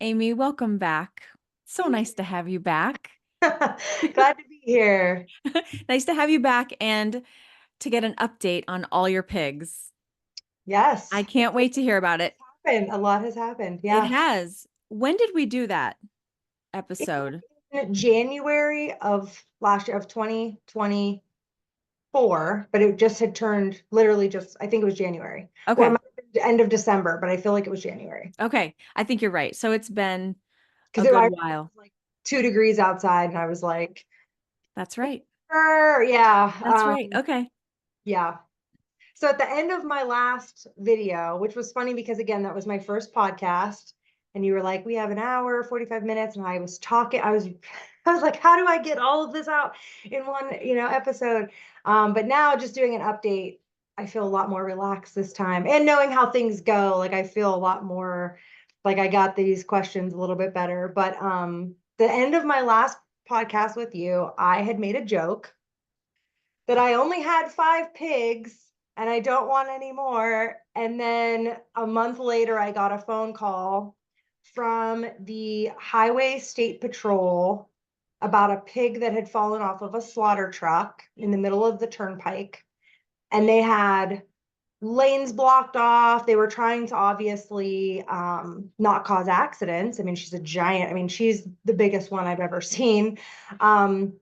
Amy, welcome back. So nice to have you back. Glad to be here. Nice to have you back and to get an update on all your pigs. I Yes, can't wait to hear about it. happened. A lot has happened. It Yeah. has. When did we do that episode? In January of last year of 2024, but it just had turned literally just, I think it was January. Or it Okay. might have been the end of December, but I feel like it was January. Okay. I think you're right. So it's been a Because I good remember it while. was like 2 degrees outside and I was like, That's right. Yeah. That's right. Okay. Yeah. So at the end of my last video, which was funny because again, that was my first podcast, and you were like, "We have an hour, 45 minutes," and I was talking. I was like, "How do I get all of this out in one, episode?" But now, just doing an update, I feel a lot more relaxed this time, and knowing how things go, like I feel a lot more like I got these questions a little bit better. But the end of my last podcast with you, I had made a joke that I only had 5 pigs and I don't want any more. And then a month later, I got a phone call from the Highway State Patrol about a pig that had fallen off of a slaughter truck in the middle of the turnpike. And they had lanes blocked off. They were trying to obviously not cause accidents. I mean, she's a giant. I mean, she's the biggest one I've ever seen. Um,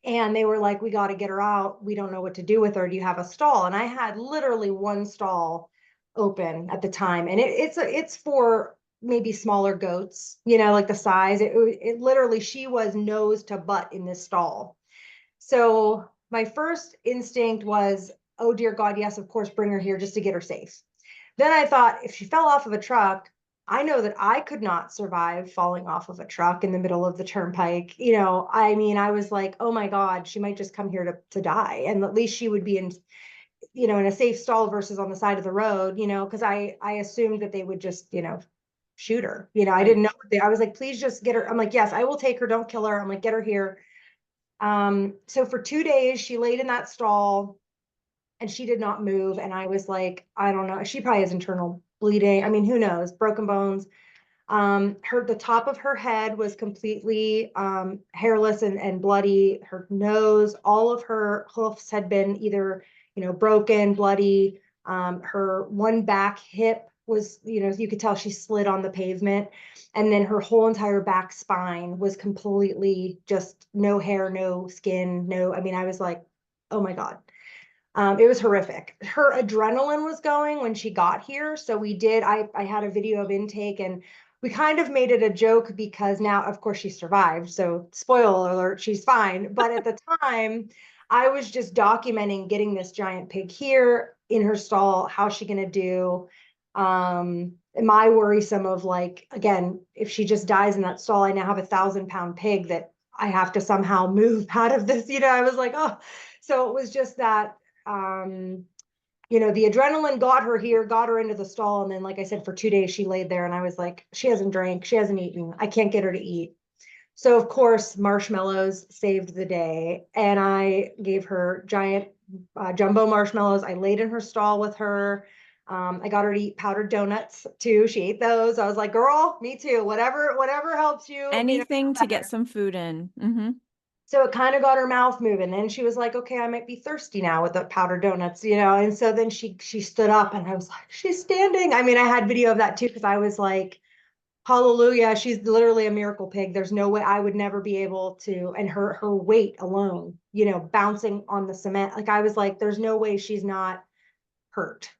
and they were like, "We got to get her out. We don't know what to do with her. Do you have a stall?" And I had literally one stall open at the time, and it's for maybe smaller goats, like the size. It literally, she was nose to butt in this stall. So my first instinct was, "Oh dear God, yes, of course, bring her here just to get her safe." Then I thought, if she fell off of a truck, I know that I could not survive falling off of a truck in the middle of the turnpike. I mean, I was like, "Oh my God, she might just come here to die." And at least she would be in a safe stall versus on the side of the road, because I assumed that they would just, shoot her. I Right. didn't know. I was like, "Please just get her." I'm like, "Yes, I will take her. Don't kill her." I'm like, "Get her here." So for 2 days, she laid in that stall and she did not move. And I was like, I don't know. She probably has internal bleeding. I mean, who knows? Broken bones. The top of her head was completely hairless and bloody. Her nose, all of her hoofs had been either, broken, bloody. Her one back hip was, you could tell she slid on the pavement. And then her whole entire back spine was completely just no hair, no skin, no. I mean, I was like, oh my God. It was horrific. Her adrenaline was going when she got here. So I had a video of intake and we kind of made it a joke because now, of course, she survived. So, spoiler alert, she's fine. But at the time, I was just documenting getting this giant pig here in her stall. How's she going to do? My worrisome of like, again, if she just dies in that stall, I now have 1,000-pound pig that I have to somehow move out of this. I was like, oh, so it was just that um, the adrenaline got her here, got her into the stall. And then, like I said, for 2 days, she laid there and I was like, she hasn't drank, she hasn't eaten. I can't get her to eat. So, of course, marshmallows saved the day. And I gave her giant jumbo marshmallows. I laid in her stall with her. I got her to eat powdered donuts too. She ate those. I was like, "Girl, me too. Whatever helps you, Anything feel to get better." some food in. So it kind of got her mouth moving. And she was like, "Okay, I might be thirsty now with the powdered donuts." And so then she stood up and I was like, "She's standing." I mean, I had video of that too, because I was like, hallelujah, she's literally a miracle pig. There's no way I would never be able to, and her weight alone, bouncing on the cement. Like I was like, there's no way she's not hurt.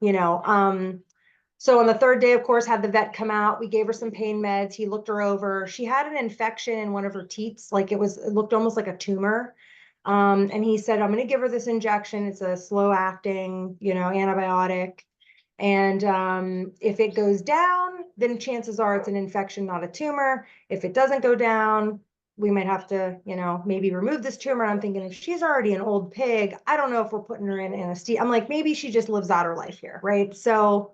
So on the third day, of course, had the vet come out. We gave her some pain meds. He looked her over. She had an infection in one of her teats. Like it looked almost like a tumor. And he said, "I'm going to give her this injection. It's a slow acting, antibiotic. And if it goes down, then chances are it's an infection, not a tumor. If it doesn't go down, we might have to, maybe remove this tumor." I'm thinking, if she's already an old pig, I don't know if we're putting her in anesthesia. I'm like, maybe she just lives out her life here, right? So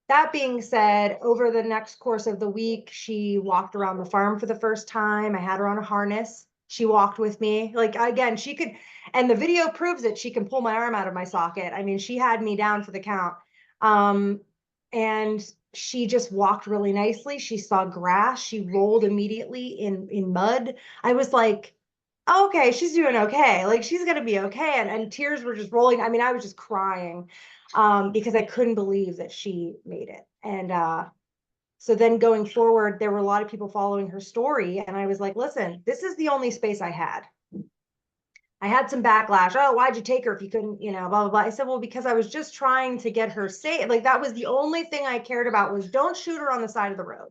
that being said, over the next course of the week, she walked around the farm for the first time. I had her on a harness. She walked with me. Like, again, she could, and the video proves it. She can pull my arm out of my socket. I mean, she had me down for the count. Um, and she just walked really nicely. She saw grass. She rolled immediately in mud. I was like, "Oh, okay, she's doing okay. Like she's gonna be okay." And tears were just rolling. I mean, I was just crying because I couldn't believe that she made it. And so then going forward, there were a lot of people following her story, and I was like, "Listen, this is the only space I had." I had some backlash. Oh, why'd you take her if you couldn't, blah, blah, blah. I said, well, because I was just trying to get her safe. Like that was the only thing I cared about was don't shoot her on the side of the road.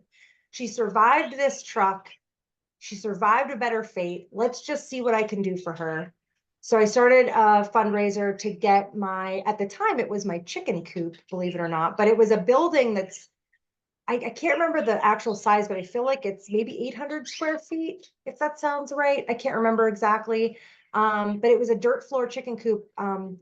She survived this truck. She survived a better fate. Let's just see what I can do for her. So I started a fundraiser to get at the time, it was my chicken coop, believe it or not, but it was a building that's, I can't remember the actual size, but I feel like it's maybe 800 square feet, if that sounds right. I can't remember exactly. But it was a dirt floor chicken coop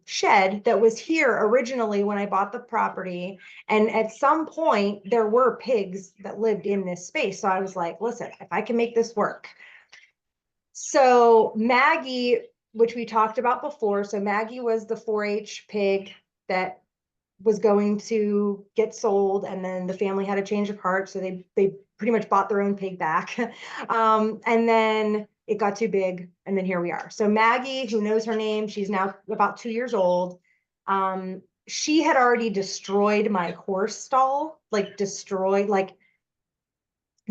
shed that was here originally when I bought the property. And at some point, there were pigs that lived in this space. So I was like, listen, if I can make this work. So Maggie, which we talked about before, so Maggie was the 4-H pig that was going to get sold, and then the family had a change of heart, so they pretty much bought their own pig back. And then it got too big, and then here we are. So Maggie, who knows her name, she's now about 2 years old. She had already destroyed my horse stall, like destroyed, like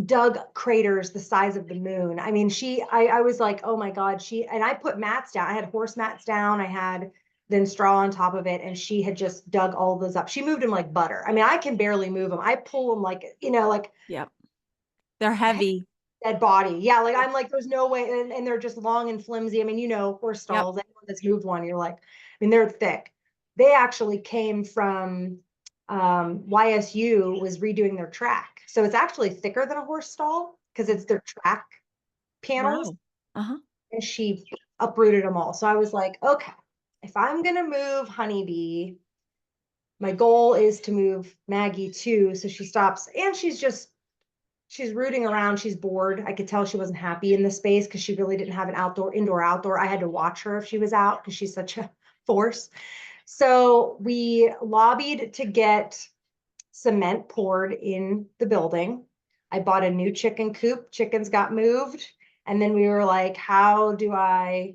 dug craters the size of the moon. I mean, I was like, oh my God, and I put mats down. I had horse mats down. I had then straw on top of it. And she had just dug all those up. She moved them like butter. I mean, I can barely move them. I pull them like, like Yep. They're heavy. dead body. Yeah. Like I'm like, there's no way. And they're just long and flimsy. I mean, horse Yep. stalls, anyone that's moved one, you're like, I mean, they're thick. They actually came from YSU was redoing their track. So it's actually thicker than a horse stall because it's their track panels. Wow. Uh-huh. And she uprooted them all. So I was like, okay, if I'm going to move Honeybee, my goal is to move Maggie too. So she stops and she's rooting around. She's bored. I could tell she wasn't happy in the space because she really didn't have an indoor. I had to watch her if she was out because she's such a force. So we lobbied to get cement poured in the building. I bought a new chicken coop. Chickens got moved. And then we were like, how do I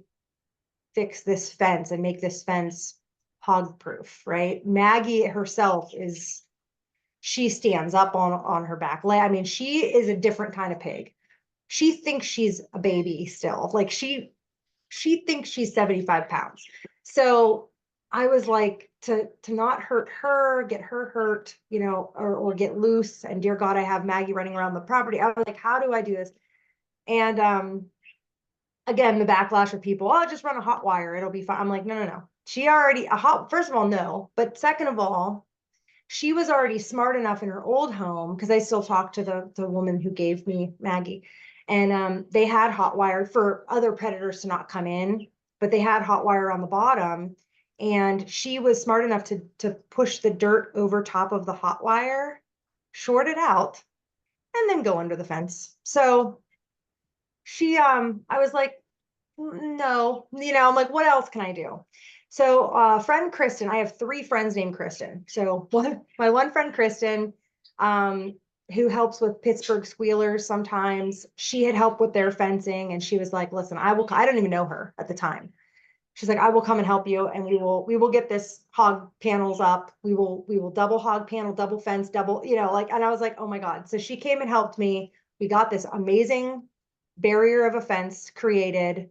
fix this fence and make this fence hog proof, right? Maggie herself she stands up on her back leg. I mean, she is a different kind of pig. She thinks she's a baby still. Like she thinks she's 75 pounds. So I was like, to not hurt her, get her hurt, or get loose. And dear God, I have Maggie running around the property. I was like, how do I do this? And again, the backlash of people, oh, just run a hot wire, it'll be fine. I'm like, no. She already first of all, no. But second of all, she was already smart enough in her old home, because I still talk to the woman who gave me Maggie. And they had hot wire for other predators to not come in, but they had hot wire on the bottom. And she was smart enough to push the dirt over top of the hot wire, short it out, and then go under the fence. So I was like, no, I'm like, what else can I do? So friend Kristen, I have 3 friends named Kristen. So my one friend Kristen, who helps with Pittsburgh Squealers sometimes, she had helped with their fencing, and she was like, listen, I don't even know her at the time. She's like, I will come and help you, and we will get this hog panels up. We will double hog panel, double fence, double, and I was like, oh my God. So she came and helped me. We got this amazing barrier of a fence created.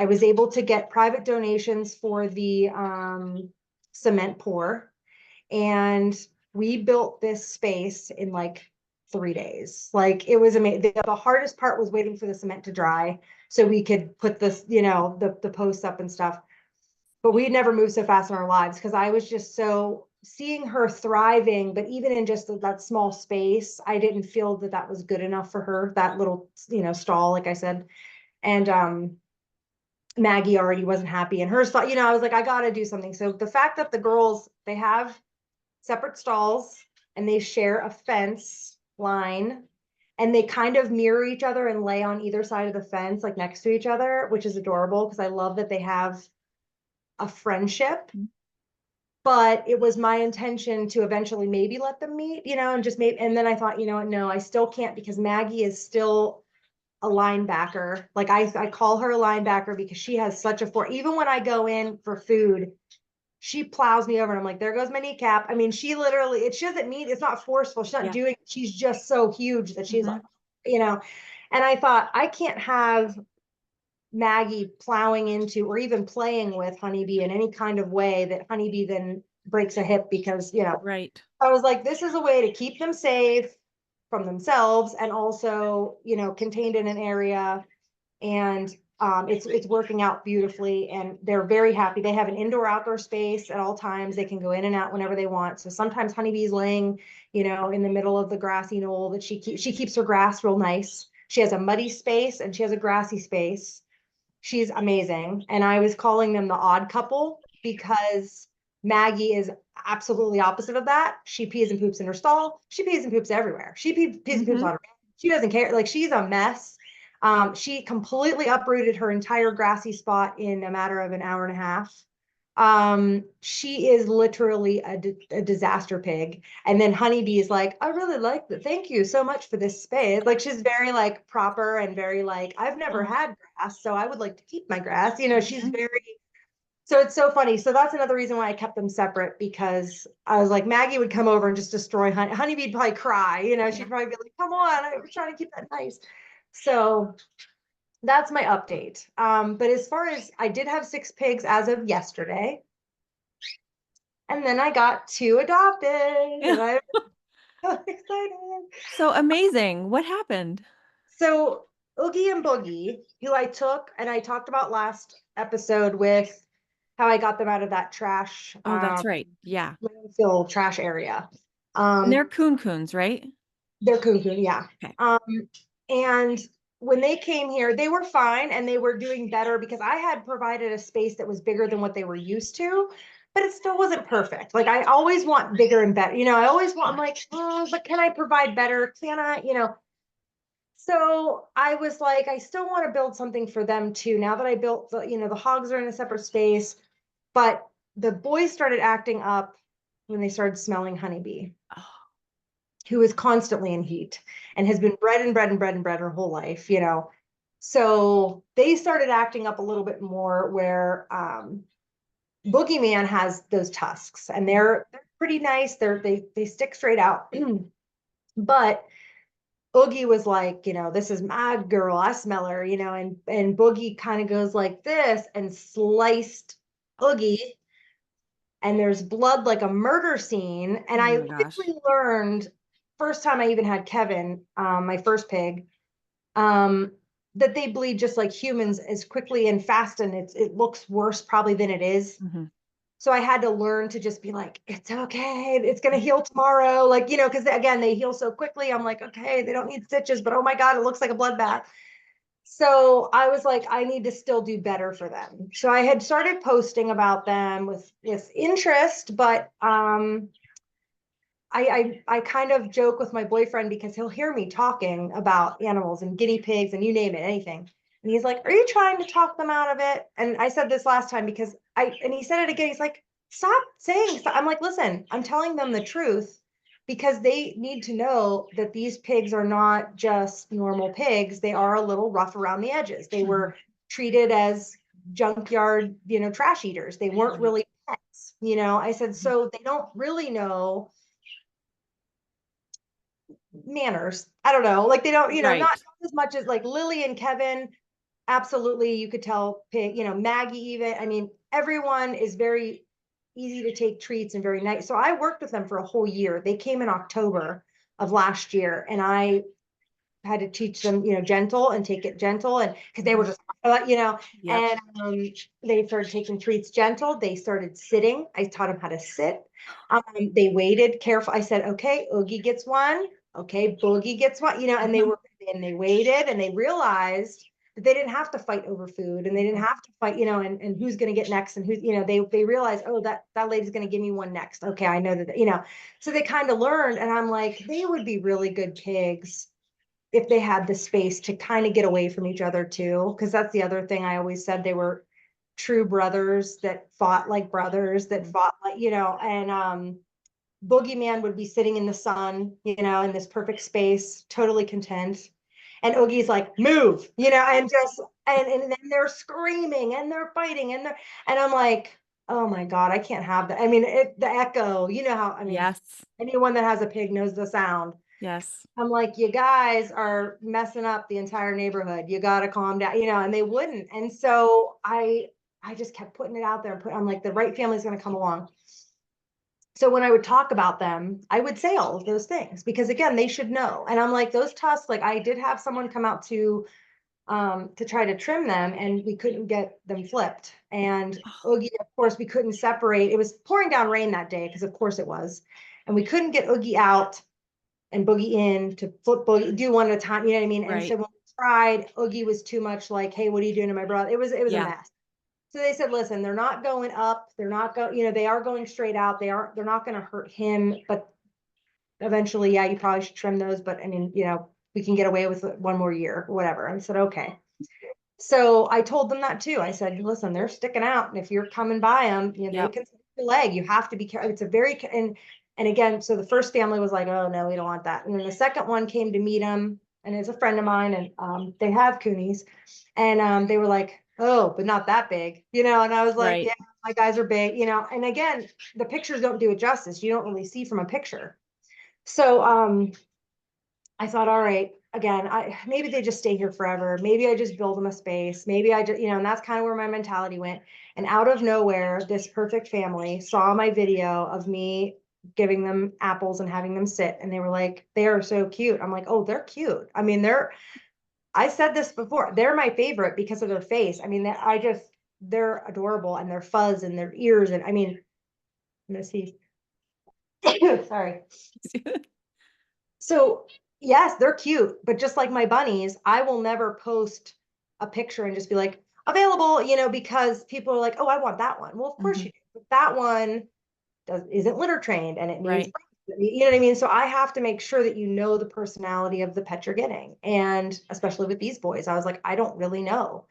I was able to get private donations for the cement pour, and we built this space in like 3 days. Like it was amazing. The hardest part was waiting for the cement to dry so we could put this, the posts up and stuff. But we never moved so fast in our lives because I was just so seeing her thriving. But even in just that small space, I didn't feel that was good enough for her, that little, stall, like I said. And Maggie already wasn't happy, and hers thought, I was like, I gotta do something. So the fact that the girls, they have separate stalls and they share a fence line, and they kind of mirror each other and lay on either side of the fence, like next to each other, which is adorable because I love that they have a friendship. but it was my intention to eventually maybe let them meet, and just maybe, and then I thought, no, I still can't because Maggie is still a linebacker. Like I call her a linebacker because she has such a even when I go in for food, she plows me over and I'm like, there goes my kneecap. I mean, she literally, she doesn't mean, it's not forceful. She's not Yeah. doing, she's just so huge that she's like, Mhm. and I thought I can't have Maggie plowing into or even playing with Honeybee in any kind of way that Honeybee then breaks a hip because, Right. I was like, this is a way to keep them safe from themselves and also, contained in an area. And it's working out beautifully and they're very happy. They have an indoor outdoor space at all times. They can go in and out whenever they want. So sometimes Honeybee's laying, in the middle of the grassy knoll that she keeps her grass real nice. She has a muddy space and she has a grassy space. She's amazing. And I was calling them the odd couple because Maggie is absolutely opposite of that. She pees and poops in her stall. She pees and poops everywhere. She pees and poops on Mhm. her bed. She doesn't care. Like she's a mess. She completely uprooted her entire grassy spot in a matter of an hour and a half. She is literally a disaster pig. And then Honeybee is like, I really like that. Thank you so much for this space. Like she's very like proper and very like, I've never Oh. had grass, so I would like to keep my grass. She's Mhm. very, so it's so funny. So that's another reason why I kept them separate because I was like, Maggie would come over and just destroy Honeybee'd probably cry, Yeah. she'd probably be like, come on, I was trying to keep that nice. So that's my update. But as far as I did have 6 pigs as of yesterday, and then I got 2 adopted, and I'm so excited. So amazing. What happened? So Oogie and Boogie, who I took and I talked about last episode with how I got them out of that trash, Oh, that's right. Yeah. landfill trash area. And they're Um, coon-coons, right? they're cuckoo, yeah. Okay. And when they came here, they were fine and they were doing better because I had provided a space that was bigger than what they were used to, but it still wasn't perfect. Like I always want bigger and better, I always want, I'm like, oh, but can I provide better? Can I, So I was like, I still want to build something for them too. Now that I built the hogs are in a separate space, but the boys started acting up when they started smelling Honeybee, Oh. who is constantly in heat and has been bred and bred and bred and bred her whole life. So they started acting up a little bit more where Boogeyman has those tusks and they're pretty nice. They stick straight out. But Boogie was like, this is my girl. I smell her, and Boogie kind of goes like this and sliced Oogie, and there's blood like a murder scene. And Oh I my gosh. quickly learned, first time I even had Kevin, my first pig, um, that they bleed just like humans as quickly and fast, and it looks worse probably than it is. Mhm. So I had to learn to just be like, it's okay. It's going to heal tomorrow. Like, because again, they heal so quickly. I'm like, okay, they don't need stitches, but oh my God, it looks like a bloodbath. So I was like, I need to still do better for them. So I had started posting about them with interest, but I kind of joke with my boyfriend because he'll hear me talking about animals and guinea pigs and you name it, anything. And he's like, are you trying to talk them out of it? And I said this last time because and he said it again. He's like, stop saying stuff. I'm like, listen, I'm telling them the truth because they need to know that these pigs are not just normal pigs. They are a little rough around the edges. They were treated as junkyard, trash eaters. They weren't Right. really pets. I said, Mhm. so they don't really know manners. I don't know. Like they don't, not Right. as much as like Lily and Kevin. Absolutely, you could tell. Maggie even. I mean, everyone is very easy to take treats and very nice. So I worked with them for a whole year. They came in October of last year, and I had to teach them, gentle and take it gentle, and because they were Mhm. just, Yep. and they started taking treats gentle. They started sitting. I taught them how to sit. They waited careful. I said, okay, Oogie gets one. Okay, Boogie gets one. And Mhm. they waited, and they realized that they didn't have to fight over food, and they didn't Mhm. have to fight, and who's going to get next, and who's, they realized, oh, that lady's going to give me one next. Okay, I know that, so they kind of learned, and I'm like, they would be really good pigs if they had the space to kind of get away from each other too, because that's the other thing I always said, they were true brothers that fought like brothers, that fought like, and Boogeyman would be sitting in the sun, in this perfect space, totally content. And Oogie's like, move, and just, and then they're screaming and they're fighting and I'm like, oh my God, I can't have that. I mean, the echo, I mean, Yes. anyone that has a pig knows the sound. Yes. I'm like, you guys are messing up the entire neighborhood. You got to calm down, and they wouldn't. And so I just kept putting it out there and I'm like, the right family's going to come along. So when I would talk about them, I would say all of those things because again, they should know. And I'm like, those tusks, like I did have someone come out to try to trim them and we couldn't get them flipped. And Oogie, of course, we couldn't separate. It was pouring down rain that day because of course it was. And we couldn't get Oogie out and Boogie in to flip Boogie, do one at a time, you know what I mean? And so Right. when we tried, Oogie was too much like, hey, what are you doing to my brother? It was a Yeah. mess. So they said, listen, they're not going up. They're not going, they are going straight out. They're not going to hurt him, but eventually, yeah, you probably should trim those. But I mean, we can get away with it one more year, or whatever. I said, okay. So I told them that too. I said, listen, they're sticking out. And if you're coming by them, they Yep. can stick your leg. You have to be careful. It's a very, and again, so the first family was like, oh no, we don't want that. And then the second one came to meet him and it's a friend of mine and they have coonies and they were like, oh, but not that big, and I was like, Right. yeah, my guys are big, and again, the pictures don't do it justice. You don't really see from a picture. So I thought, all right, again, maybe they just stay here forever. Maybe I just build them a space. Maybe I just, and that's kind of where my mentality went. And out of nowhere, this perfect family saw my video of me giving them apples and having them sit. And they were like, they are so cute. I'm like, oh, they're cute. I mean, I said this before, they're my favorite because of their face. I mean, they're adorable and their fuzz and their ears. And I mean, I'm going to see. Sorry. So yes, they're cute, but just like my bunnies, I will never post a picture and just be like, available, because people are like, oh, I want that one. Well, of course Mhm. you do. But that one isn't litter trained and it needs, Right. you know what I mean? So I have to make sure that you know the personality of the pet you're getting. And especially with these boys, I was like, I don't really know.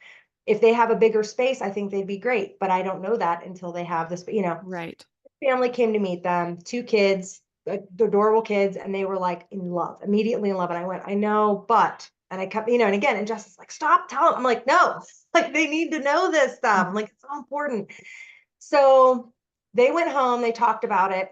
If they have a bigger space, I think they'd be great, but I don't know that until they have this, Right. family came to meet them, two kids, adorable kids, and they were like in love, immediately in love. And I went, I know, but, and I kept, and again, and Justice like, stop telling. I'm like, no, like they need to know this stuff. I'm like, it's so important. So they went home, they talked about it,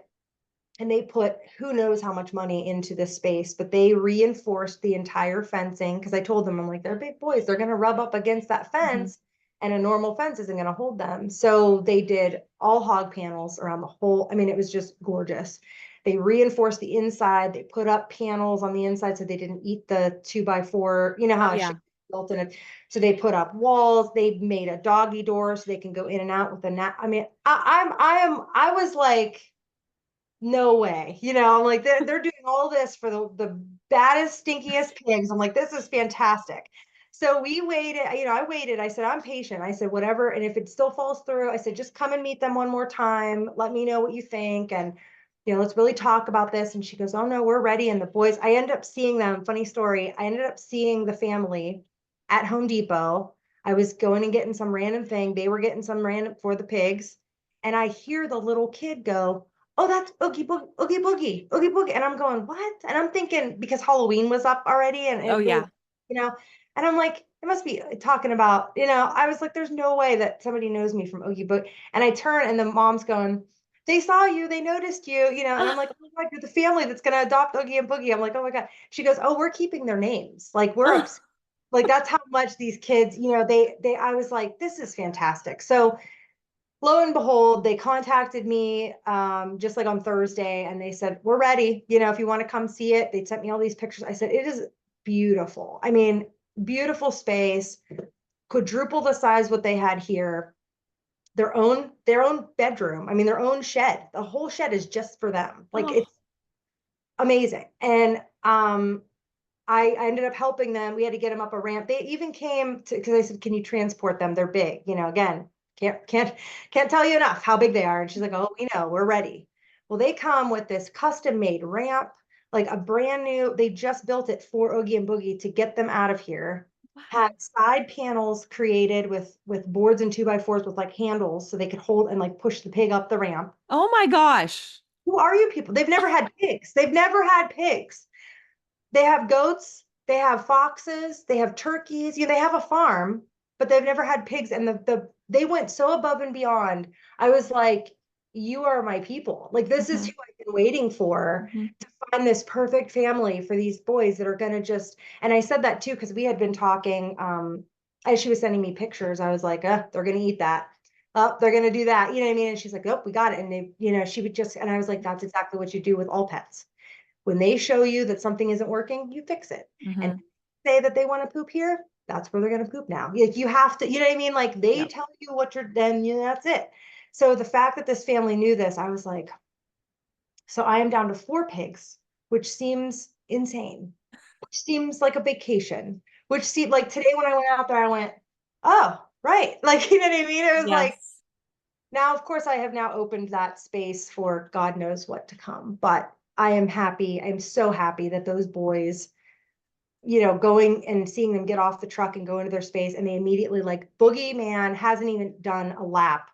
and they put who knows how much money into this space, but they reinforced the entire fencing because I told them, I'm like, they're big boys, they're going to rub up against that Mhm. fence and a normal fence isn't going to hold them. So they did all hog panels around the whole. I mean, it was just gorgeous. They reinforced the inside, they put up panels on the inside so they didn't eat the 2x4, how I Yeah. built in it. So they put up walls, they made a doggy door so they can go in and out with the net. I mean, I was like, no way. I'm like, they're doing all this for the baddest, stinkiest pigs. I'm like, this is fantastic. So we waited, I waited. I said, I'm patient. I said, whatever. And if it still falls through, I said, just come and meet them one more time. Let me know what you think. And, let's really talk about this. And she goes, oh no, we're ready. And the boys, I ended up seeing them. Funny story. I ended up seeing the family at Home Depot. I was going and getting some random thing. They were getting some random for the pigs. And I hear the little kid go, oh, that's Oogie Boogie, Oogie Boogie, Oogie Boogie. And I'm going, what? And I'm thinking because Halloween was up already and Oh they were, yeah. and I'm like, it must be talking about, I was like, there's no way that somebody knows me from Oogie Boogie. And I turn and the mom's going, they saw you, they noticed you, and I'm like, oh my God, you're the family that's going to adopt Oogie and Boogie. I'm like, oh my God. She goes, oh, we're keeping their names. Like we're obsessed. Like that's how much these kids, I was like, this is fantastic. So lo and behold, they contacted me just like on Thursday and they said, we're ready. If you want to come see it, they sent me all these pictures. I said, it is beautiful. I mean, beautiful space, quadruple the size what they had here. Their own bedroom. I mean, their own shed. The whole shed is just for them. Like Oh. it's amazing. And I ended up helping them. We had to get them up a ramp. They even came to because I said, "Can you transport them? They're big." Again, can't tell you enough how big they are. And she's like, "Oh, we know, we're ready." Well, they come with this custom made ramp, like a brand new. They just built it for Oogie and Boogie to get them out of here. Wow. had side panels created with boards and 2x4s with like handles so they could hold and like push the pig up the ramp. Oh my gosh. Who are you people? They've never had pigs. They've never had pigs. They have goats, they have foxes, they have turkeys, they have a farm, but they've never had pigs. And they went so above and beyond. I was like, you are my people. Like, this is Mhm, who I've been waiting for, mhm. to find this perfect family for these boys that are gonna just, and I said that too, because we had been talking, as she was sending me pictures, I was like, they're gonna eat that. Oh, they're gonna do that. You know what I mean? And she's like, oh, we got it. And they, she would just, and I was like, that's exactly what you do with all pets. When they show you that something isn't working, you fix it. And Mhm. say that they want to poop here, that's where they're going to poop now. Like, you have to, you know what I mean? Like, they Yep. tell you what you're, then that's it. So the fact that this family knew this, I was like, so I am down to 4 pigs, which seems insane, which seems like a vacation, which seemed like today when I went out there, I went, oh, right. Like, you know what I mean? It was like, Yes. now, of course, I have now opened that space for God knows what to come, but I am happy. I'm so happy that those boys, going and seeing them get off the truck and go into their space, and they immediately, like, Boogeyman hasn't even done a lap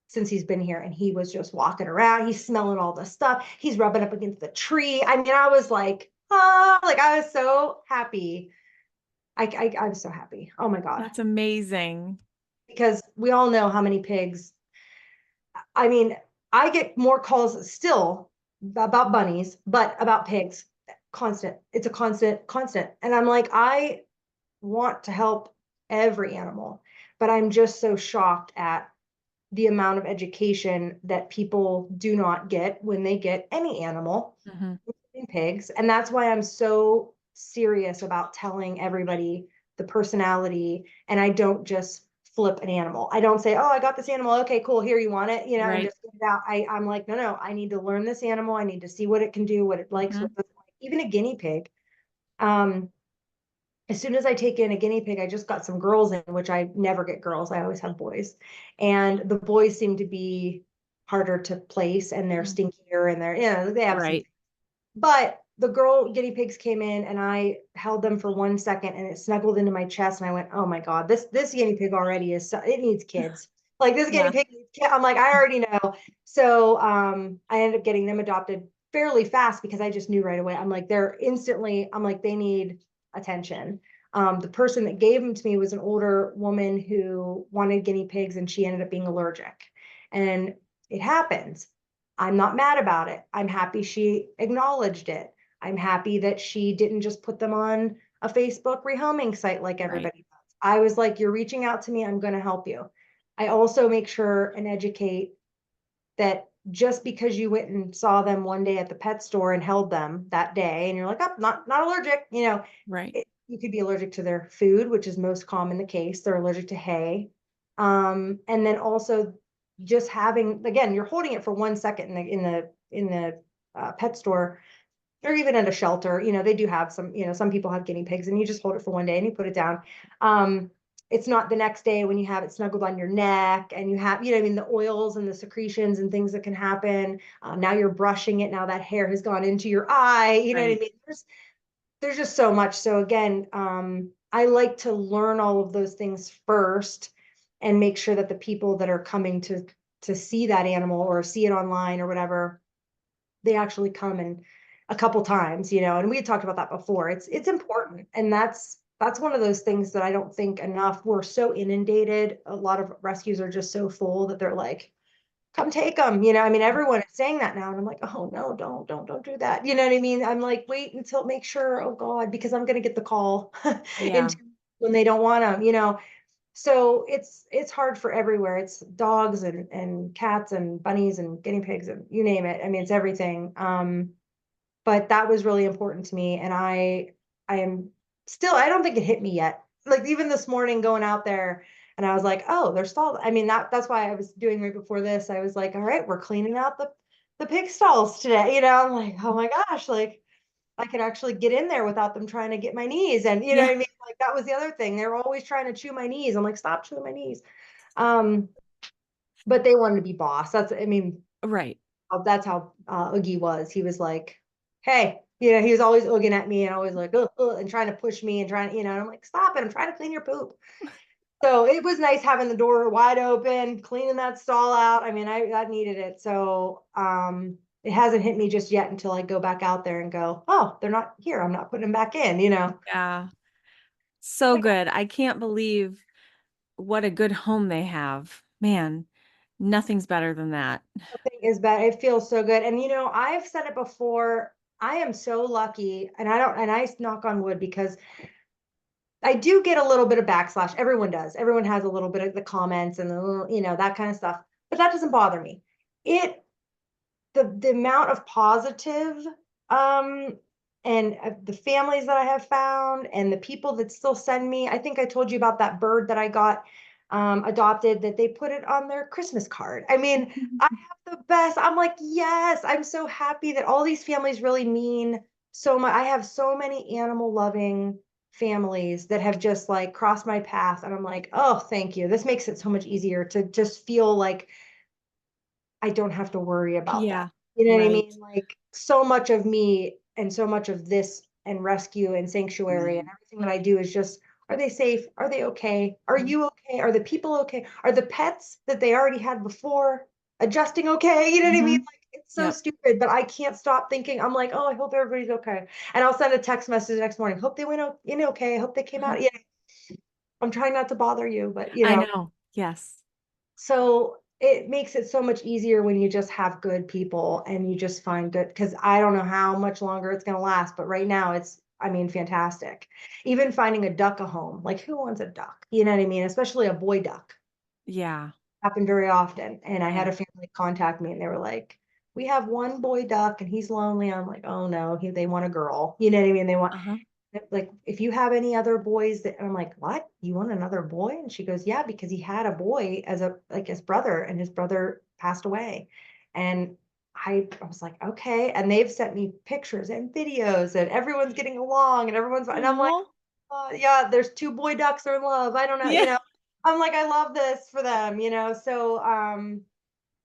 since he's been here, and he was just walking around. He's smelling all the stuff. He's rubbing up against the tree. I mean, I was like, oh, like, I was so happy. I was so happy. Oh my God. That's amazing. Because we all know how many pigs. I mean, I get more calls still about bunnies, but about pigs, constant. It's a constant. And I'm like, I want to help every animal, but I'm just so shocked at the amount of education that people do not get when they get any animal, Mhm. including pigs. And that's why I'm so serious about telling everybody the personality. And I don't just flip an animal. I don't say, oh, I got this animal. Okay, cool. Here, you want it? And Right. just get it out. I'm like, no, I need to learn this animal. I need to see what it can do, what it likes, what Mhm. it doesn't like. Even a guinea pig. Um, as soon as I take in a guinea pig, I just got some girls in, which I never get girls. I always have boys. And the boys seem to be harder to place, and they're Mm. stinkier, and they have some, Right. but the girl guinea pigs came in, and I held them for 1 second, and it snuggled into my chest, and I went, oh my God, this guinea pig already it needs kids. Like, this guinea Yeah. pig needs kids. I'm like, I already know. So I ended up getting them adopted fairly fast because I just knew right away. I'm like, I'm like, they need attention. The person that gave them to me was an older woman who wanted guinea pigs, and she ended up being allergic. And it happens. I'm not mad about it. I'm happy she acknowledged it. I'm happy that she didn't just put them on a Facebook rehoming site like Right. everybody does. I was like, you're reaching out to me, I'm going to help you. I also make sure and educate that just because you went and saw them one day at the pet store and held them that day, and you're like, oh, not allergic, Right. you could be allergic to their food, which is most common the case. They're allergic to hay. And then also just having, again, you're holding it for 1 second in the pet store, or even at a shelter. They do have some people have guinea pigs, and you just hold it for one day and you put it down. Um, it's not the next day when you have it snuggled on your neck, and you have, I mean, the oils and the secretions and things that can happen. Now you're brushing it. Now that hair has gone into your eye. You know what I Right. mean? There's just so much. So again, I like to learn all of those things first, and make sure that the people that are coming to see that animal or see it online or whatever, they actually come in a couple times, and we had talked about that before. It's important. And that's one of those things that I don't think enough. We're so inundated. A lot of rescues are just so full that they're like, come take them. I mean, everyone is saying that now. And I'm like, oh no, don't do that. You know what I mean? I'm like, wait until, make sure, oh God, because I'm going to get the call Yeah. into when they don't want them. So it's hard for everywhere. It's dogs and cats and bunnies and guinea pigs and you name it. I mean, it's everything. But that was really important to me. And I am still, I don't think it hit me yet. Like, even this morning going out there, and I was like, oh, they're stalled. I mean, that's why I was doing right before this. I was like, all right, we're cleaning out the pig stalls today. I'm like, oh my gosh, like, I could actually get in there without them trying to get my knees. And you know Yeah. what I mean? Like, that was the other thing. They were always trying to chew my knees. I'm like, stop chewing my knees. Um, but they wanted to be boss. I mean, Right. that's how Oogie was. He was like, hey. You know, he was always looking at me and always like, and trying to push me and trying, and I'm like, stop it. I'm trying to clean your poop. So it was nice having the door wide open, cleaning that stall out. I mean, I needed it. So it hasn't hit me just yet until I go back out there and go, oh, they're not here. I'm not putting them back in, you know. Yeah. So good. I can't believe what a good home they have. Man, nothing's better than that. Nothing is bad. It feels so good. And you know, I've said it before. I am so lucky, and I knock on wood because I do get a little bit of backslash. Everyone does. Everyone has a little bit of the comments and the little, that kind of stuff. But that doesn't bother me. It the amount of positive um and the families that I have found and the people that still send me. I think I told you about that bird that I got adopted, that they put it on their Christmas card. I mean, I have the best. I'm like, yes, I'm so happy that all these families really mean so much. I have so many animal loving families that have just like crossed my path, and I'm like, oh, thank you. This makes it so much easier to just feel like I don't have to worry about that. Yeah, You know what I right. mean? Like so much of me and so much of this and rescue and sanctuary and everything that I do is just, are they safe? Are they okay? Are you okay? Are the people okay? Are the pets that they already had before adjusting okay? You know what I mean? Hmm. Like it's so Yep. stupid, but I can't stop thinking. I'm like, oh, I hope everybody's okay. And I'll send a text message the next morning. Hope they went in okay. I hope they came out. Mhm. Yeah. I'm trying not to bother you, but I know. Yes. so it makes it so much easier when you just have good people and you just find good, because I don't know how much longer it's going to last, but right now it's, I mean, fantastic. Even finding a duck a home, like who wants a duck? You know what I mean? Especially a boy duck. Yeah. Happened very often. And I had Yeah. a family contact me and they were like, we have one boy duck and he's lonely. I'm like, oh no, they want a girl. You know what I mean? They want, Uh-huh. like, if you have any other boys that, and I'm like, what? You want another boy? And she goes, yeah, because he had a boy as a, like his brother, and his brother passed away. And I was like, okay. And they've sent me pictures and videos and everyone's getting along and and I'm like, Oh, oh, yeah, there's two boy ducks are in love. I don't know, yeah. I'm like, I love this for them, So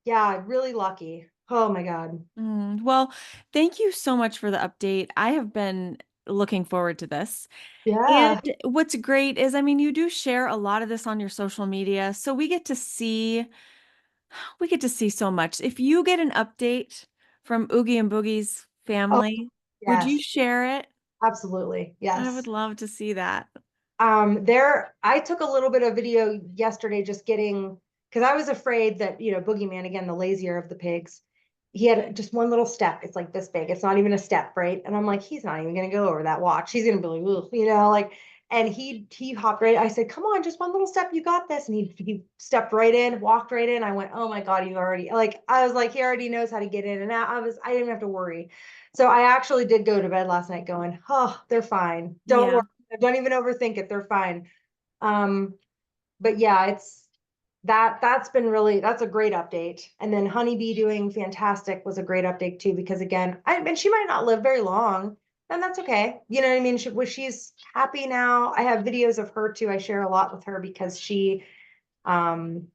yeah, really lucky. Oh my God. Well, thank you so much for the update. I have been looking forward to this. And Yeah. what's great is, I mean, you do share a lot of this on your social media, so we get to see so much. If you get an update from Oogie and Boogie's Oh, family, would you yes, share it? absolutely. I would Yes. love to see that. There, I took a little bit of video yesterday just getting, because I was afraid that, Boogeyman, again, the lazier of the pigs, he had just one little step. It's like this big. It's not even a step, right? And I'm like, he's not even gonna go over that watch. He's gonna be like, "Ugh," like, and he hopped right. I said, come on, just one little step, you got this. And he stepped right in, walked right in. I went, oh my God, you already, like, I was like, he already knows how to get in and out. I didn't have to worry. So I actually did go to bed last night going, oh, they're fine. Don't Yeah. worry. Don't even overthink it. They're fine. Um, but yeah, that's been really, that's a great update. And then Honeybee doing fantastic was a great update too, because again, and she might not live very long, and that's okay. You know what I mean? She's happy now. I have videos of her too. I share a lot with her because um,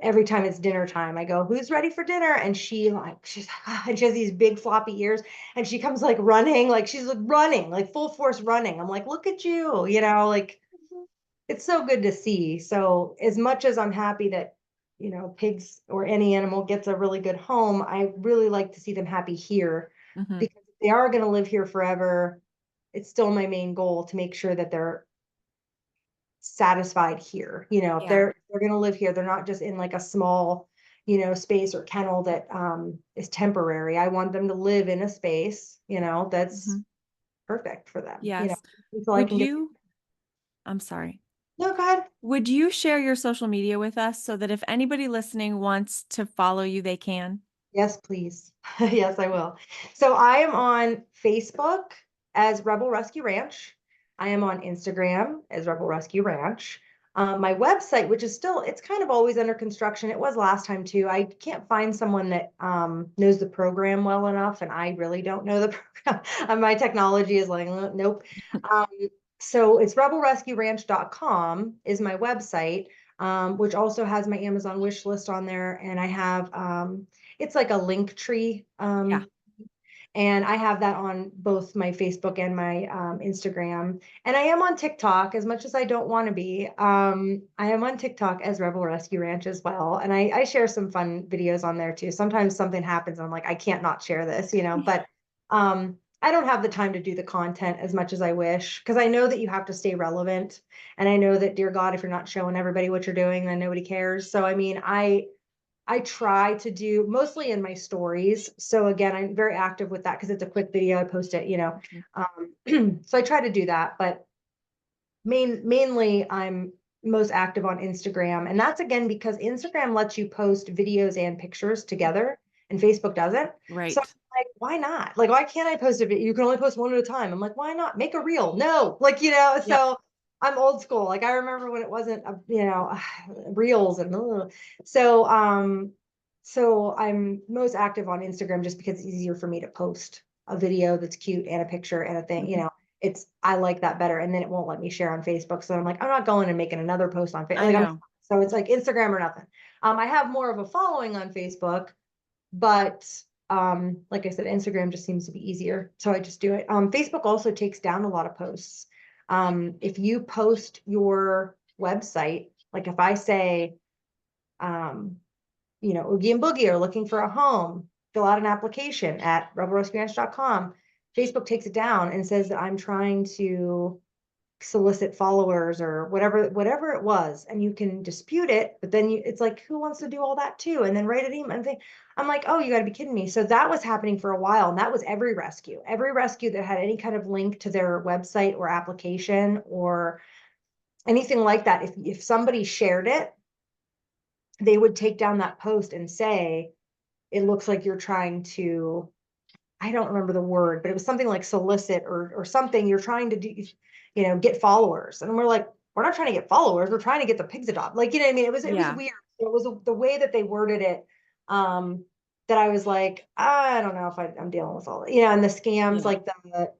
every time it's dinner time, I go, who's ready for dinner? And and she has these big floppy ears, and she comes like running, like she's like running, like full force running. I'm like, look at you, like it's so good to see. So as much as I'm happy that, pigs or any animal gets a really good home, I really like to see them happy here, Hmm. because if they are going to live here forever, it's still my main goal to make sure that they're satisfied here. If Yeah. they're going to live here, they're not just in like a small, space or kennel that is temporary. I want them to live in a space, that's Hmm. perfect for them, Yes. until I Would can get. you, I'm sorry. No, go ahead. Would you share your social media with us so that if anybody listening wants to follow you, they can? Yes, please. Yes, I will. So I am on Facebook as Rebel Rescue Ranch. I am on Instagram as Rebel Rescue Ranch. My website, which is still, it's kind of always under construction. It was last time too. I can't find someone that knows the program well enough, and I really don't know the program. My technology is like, nope. Um, so it's rebelrescueranch.com is my website, which also has my Amazon wish list on there. And I have it's like a link tree. Yeah. And I have that on both my Facebook and my Instagram. And I am on TikTok as much as I don't want to be. I am on TikTok as Rebel Rescue Ranch as well. And I share some fun videos on there too. Sometimes something happens and I'm like, I can't not share this, but I don't have the time to do the content as much as I wish because I know that you have to stay relevant. And I know that, dear God, if you're not showing everybody what you're doing, then nobody cares. So, I mean, I try to do mostly in my stories. So again, I'm very active with that because it's a quick video. I post it, Mhm. so I try to do that, but mainly I'm most active on Instagram. And that's again because Instagram lets you post videos and pictures together and Facebook doesn't. So I'm Right. like, why not? Like, why can't I post a video? You can only post one at a time. I'm like, why not? Make a reel. No, like, Yep. so I'm old school. Like I remember when it wasn't, reels and so so I'm most active on Instagram just because it's easier for me to post a video that's cute and a picture and a thing, Mhm. I like that better. And then it won't let me share on Facebook. So I'm like, I'm not going and making another post on Facebook. I Like know. so it's like Instagram or nothing. I have more of a following on Facebook, but like I said, Instagram just seems to be easier. So I just do it. Facebook also takes down a lot of posts. If you post your website, like if I say, um, Oogie and Boogie are looking for a home, fill out an application at rebelrescueranch.com. Facebook takes it down and says that I'm trying to solicit followers or whatever it was, and you can dispute it, but then it's like, who wants to do all that too? And then write an email and think, I'm like, oh, you got to be kidding me. So that was happening for a while, and that was every rescue that had any kind of link to their website or application or anything like that. If somebody shared it, they would take down that post and say, it looks like you're trying to, I don't remember the word, but it was something like solicit or something. You're trying to do, get followers. And we're like, we're not trying to get followers. We're trying to get the pigs adopted. Like, you know what I mean? It was Yeah. weird. It was the way that they worded it. That I was like, I don't know if I'm dealing with all that, and the scams, Yeah. like the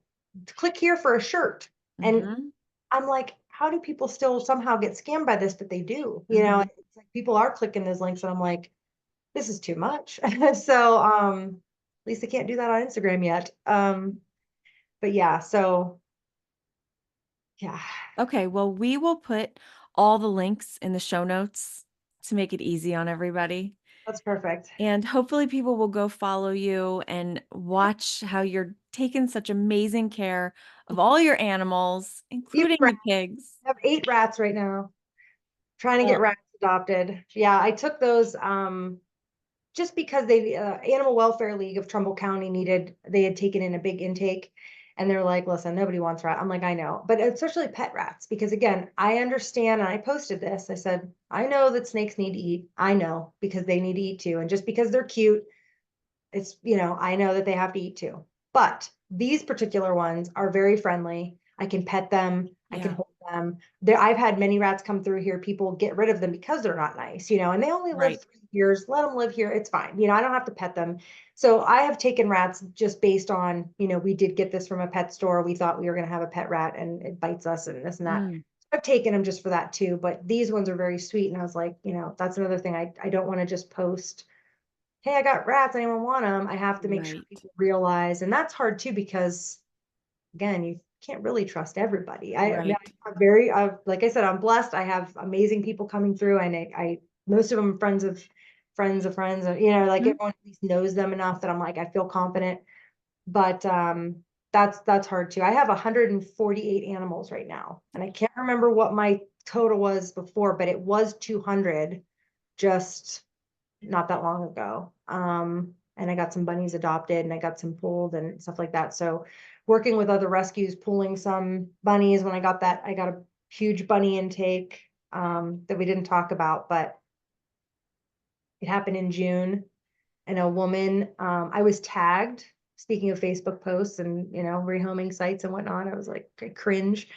click here for a shirt. And Hmm. I'm like, how do people still somehow get scammed by this? But they do, Hmm. it's like people are clicking those links and I'm like, this is too much. So, at least they can't do that on Instagram yet. But yeah, so yeah, Okay. Well, we will put all the links in the show notes to make it easy on everybody. that's perfect. And hopefully people will go follow you and watch how you're taking such amazing care of all your animals, Even including rats. the pigs. I have 8 rats right now, trying to get Well, rats adopted. Yeah, I took those just because they Animal Welfare League of Trumbull County they had taken in a big intake, and they're like, listen, nobody wants rat. I'm like, I know, but especially pet rats, because again, I understand, and I posted this. I said, I know that snakes need to eat. I know because they need to eat too, and just because they're cute, I know that they have to eat too. But these particular ones are very friendly. I can pet them. I can yeah, hold them. I've had many rats come through here. People get rid of them because they're not nice, and they only live right. 3 years. Let them live here. It's fine. I don't have to pet them. So I have taken rats just based on, we did get this from a pet store. We thought we were going to have a pet rat and it bites us and this and that. Mm, I've taken them just for that too. But these ones are very sweet. And I was like, that's another thing. I don't want to just post, hey, I got rats, anyone want them? I have to make sure right. people realize, and that's hard too, because again, you can't really trust everybody. I mean, Right. I'm very, like I said, I'm blessed. I have amazing people coming through, and most of them friends of friends, like Mhm. everyone at least knows them enough that I'm like, I feel confident. But that's hard too. I have 148 animals right now, and I can't remember what my total was before, but it was 200 just not that long ago. And I got some bunnies adopted and I got some pulled and stuff like that. So working with other rescues, pulling some bunnies when I got a huge bunny intake that we didn't talk about, but it happened in June. And a woman, I was tagged, speaking of Facebook posts and, rehoming sites and whatnot. I was like, I cringe.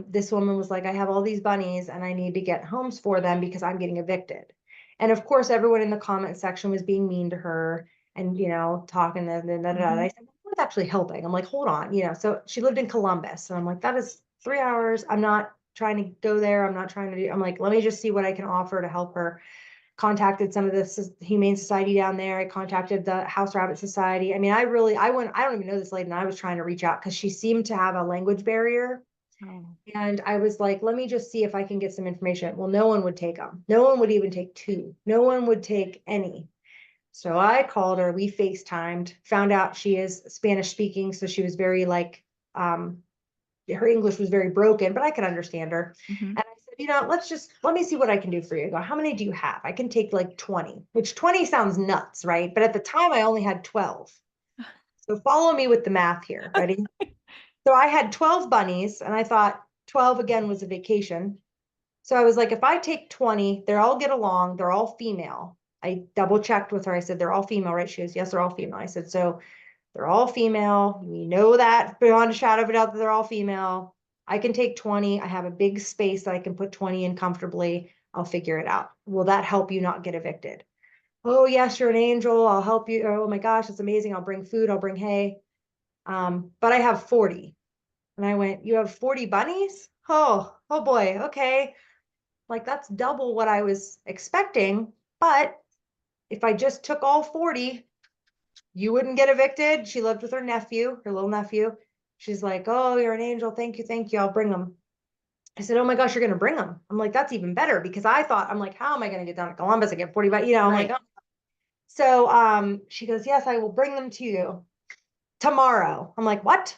This woman was like, I have all these bunnies and I need to get homes for them because I'm getting evicted. And of course, everyone in the comment section was being mean to her and, talking and da, da, da, da. I Mhm. said, what's actually helping? I'm like, hold on, so she lived in Columbus. And I'm like, that is 3 hours. I'm not trying to go there. I'm not trying to I'm like, let me just see what I can offer to help her. contacted some of the Humane Society down there. I contacted the House Rabbit Society. I mean, I don't even know this lady, and I was trying to reach out because she seemed to have a language barrier. Oh. And I was like, let me just see if I can get some information. Well, no one would take them. No one would even take two. No one would take any. So I called her, we FaceTimed, found out she is Spanish speaking. So she was very like, her English was very broken, but I could understand her. Mhm. And I said, let me see what I can do for you. I go, how many do you have? I can take like 20, which 20 sounds nuts, right? But at the time I only had 12. So follow me with the math here. Ready? So I had 12 bunnies, and I thought 12 again was a vacation. So I was like, if I take 20, they all get along, they're all female. I double checked with her. I said, they're all female, right? She goes, yes, they're all female. I said, so they're all female. We know that beyond a shadow of a doubt that they're all female. I can take 20. I have a big space that I can put 20 in comfortably. I'll figure it out. Will that help you not get evicted? Oh, yes, you're an angel. I'll help you. Oh my gosh, it's amazing. I'll bring food. I'll bring hay. But I have 40. And I went, you have 40 bunnies? Oh boy. Okay. Like that's double what I was expecting. But if I just took all 40, you wouldn't get evicted. She lived with her nephew, her little nephew. She's like, oh, you're an angel. Thank you. Thank you. I'll bring them. I said, oh my gosh, you're going to bring them. I'm like, that's even better because I'm like, how am I going to get down to Columbus? I get 40, but I'm Right. like, oh. So, she goes, yes, I will bring them to you tomorrow. I'm like, what?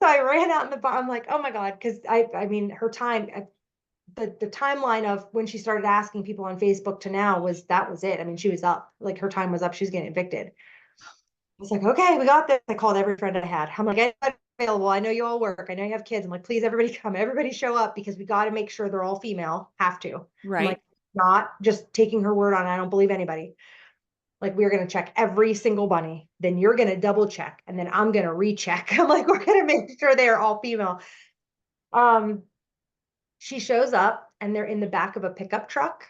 So I ran out in the bar. I'm like, oh my God. Cause I mean, her time, the timeline of when she started asking people on Facebook to now that was it. I mean, she was up, like her time was up. She was getting evicted. I was like, okay, we got this. I called every friend I had. I'm like, I'm available. I know you all work. I know you have kids. I'm like, please, everybody come. Everybody show up because we got to make sure they're all female. Have to. I'm Right. like, not just taking her word on it. I don't believe anybody. Like, we're going to check every single bunny. Then you're going to double check. And then I'm going to recheck. I'm like, we're going to make sure they are all female. She shows up and they're in the back of a pickup truck.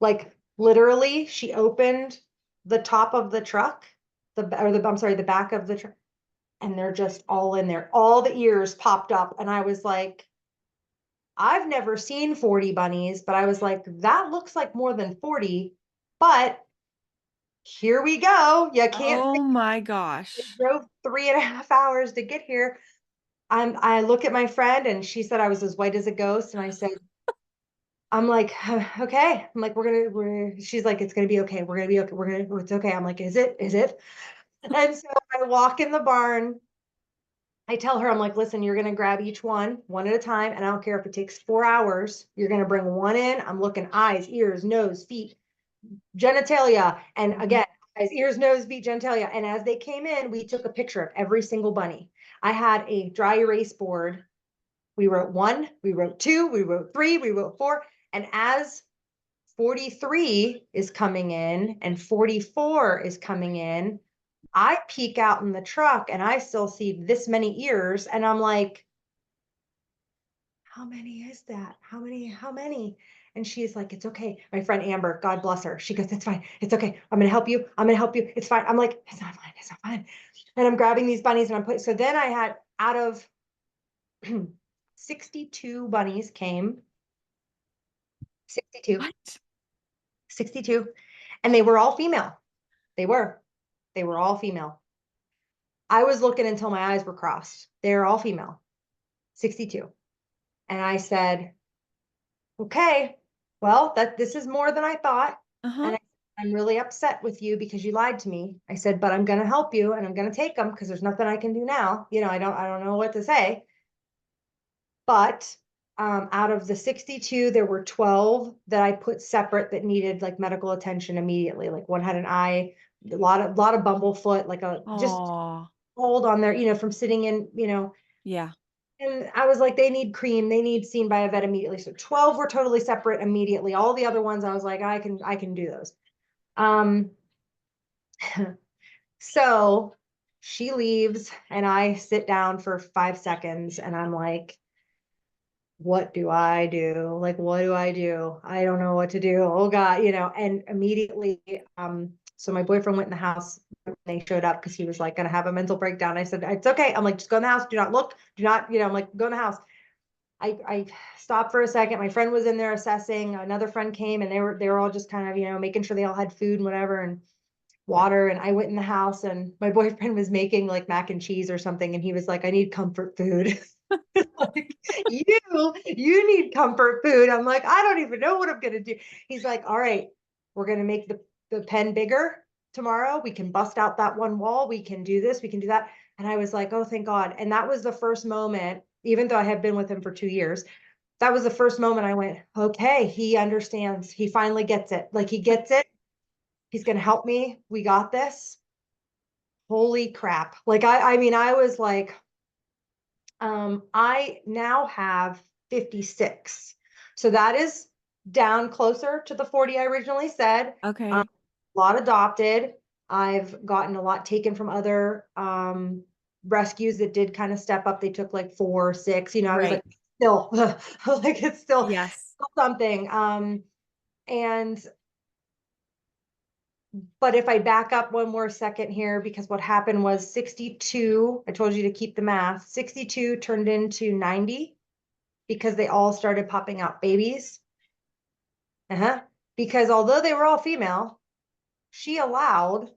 Like literally, she opened the top of the truck, the back of the truck, and they're just all in there. All the ears popped up, and I was like, I've never seen 40 bunnies, but I was like, that looks like more than 40. But here we go. You can't. Oh my I gosh. drove 3.5 hours to get here. I look at my friend, and she said I was as white as a ghost, and I said, I'm like, okay. I'm like, she's like, it's gonna be okay. We're gonna be okay. It's okay. I'm like, is it? Is it? And so I walk in the barn. I tell her, I'm like, listen, you're gonna grab each one at a time, and I don't care if it takes 4 hours. You're gonna bring one in. I'm looking eyes, ears, nose, feet, genitalia, and again, eyes, ears, nose, feet, genitalia. And as they came in, we took a picture of every single bunny. I had a dry erase board. We wrote 1, we wrote 2, we wrote 3, we wrote 4. And as 43 is coming in and 44 is coming in, I peek out in the truck and I still see this many ears. And I'm like, how many is that? How many? And she's like, it's okay. My friend Amber, God bless her. She goes, it's fine. It's okay. I'm going to help you. I'm going to help you. It's fine. I'm like, it's not fine. It's not fine. And I'm grabbing these bunnies and so then I had out of 62 bunnies came, 62. What? 62, and they were all female. They were all female. I was looking until my eyes were crossed. They're all female, 62. And I said, okay, well, this is more than I thought. Uh-huh. And I'm really upset with you because you lied to me. I said, but I'm going to help you and I'm going to take them because there's nothing I can do now. I don't know what to say. But out of the 62, there were 12 that I put separate that needed like medical attention immediately. Like one had an eye, a lot of bumblefoot, like just Oh, hold on there, from sitting in, yeah. and I was like, they need cream, they need seen by a vet immediately. So 12 were totally separate immediately. All the other ones, I was like, I can do those. Um, so she leaves and I sit down for 5 seconds and I'm like, what do I do? Like, what do I do? I don't know what to do. Oh God, and immediately, so my boyfriend went in the house when they showed up because he was like gonna have a mental breakdown. I said, it's okay. I'm like, just go in the house. Do not look. Do not, I'm like, go in the house. I stopped for a second. My friend was in there assessing. Another friend came, and they were all just kind of, making sure they all had food and whatever and water. And I went in the house, and my boyfriend was making like mac and cheese or something, and he was like, "I need comfort food." Like, you need comfort food. I'm like, I don't even know what I'm gonna do. He's like, all right, we're gonna make the pen bigger tomorrow. We can bust out that one wall. We can do this, we can do that. And I was like, oh, thank God. And that was the first moment, even though I had been with him for 2 years, that was the first moment I went, okay, he understands. He finally gets it. Like he gets it. He's gonna help me. We got this. Holy crap. Like I mean, I was like, I now have 56. So that is down closer to the 40 I originally said. A Okay. lot adopted. I've gotten a lot taken from other rescues that did kind of step up. They took like 4, 6, I was like, Right. still, like it's still Yes. something. And but if I back up one more second here, because what happened was 62, I told you to keep the math, 62 turned into 90 because they all started popping out babies. Because although they were all female, she allowed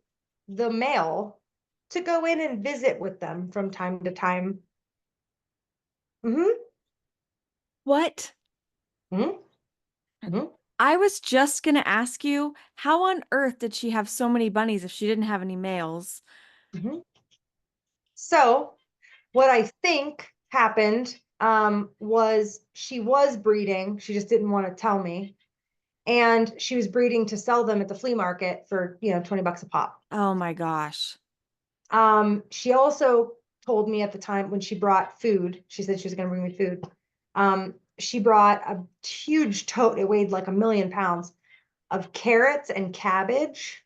the male to go in and visit with them from time to time. hmm What? hmm hmm I was just gonna ask you, how on earth did she have so many bunnies if she didn't have any males? hmm So what I think happened was she was breeding. She just didn't want to tell me. And she was breeding to sell them at the flea market for, $20 a pop. Oh my gosh. She also told me at the time when she brought food, she said she was going to bring me food. She brought a huge tote. It weighed like 1,000,000 pounds of carrots and cabbage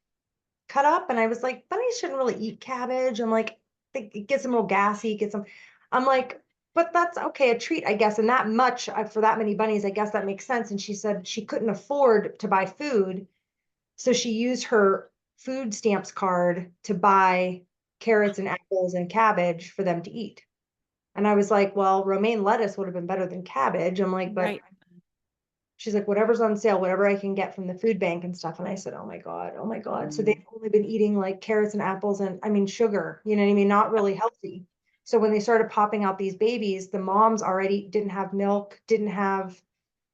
cut up. And I was like, bunnies shouldn't really eat cabbage. I'm like, it gets them real gassy, gets them. I'm like, but that's okay, a treat, I guess. And that much for that many bunnies, I guess that makes sense. And she said she couldn't afford to buy food. So she used her food stamps card to buy carrots and apples and cabbage for them to eat. And I was like, well, romaine lettuce would have been better than cabbage. I'm like, but Right. she's like, whatever's on sale, whatever I can get from the food bank and stuff. And I said, oh my God, oh my God. So they've only been eating like carrots and apples and I mean, sugar, you know what I mean? Not really healthy. So when they started popping out these babies, the moms already didn't have milk, didn't have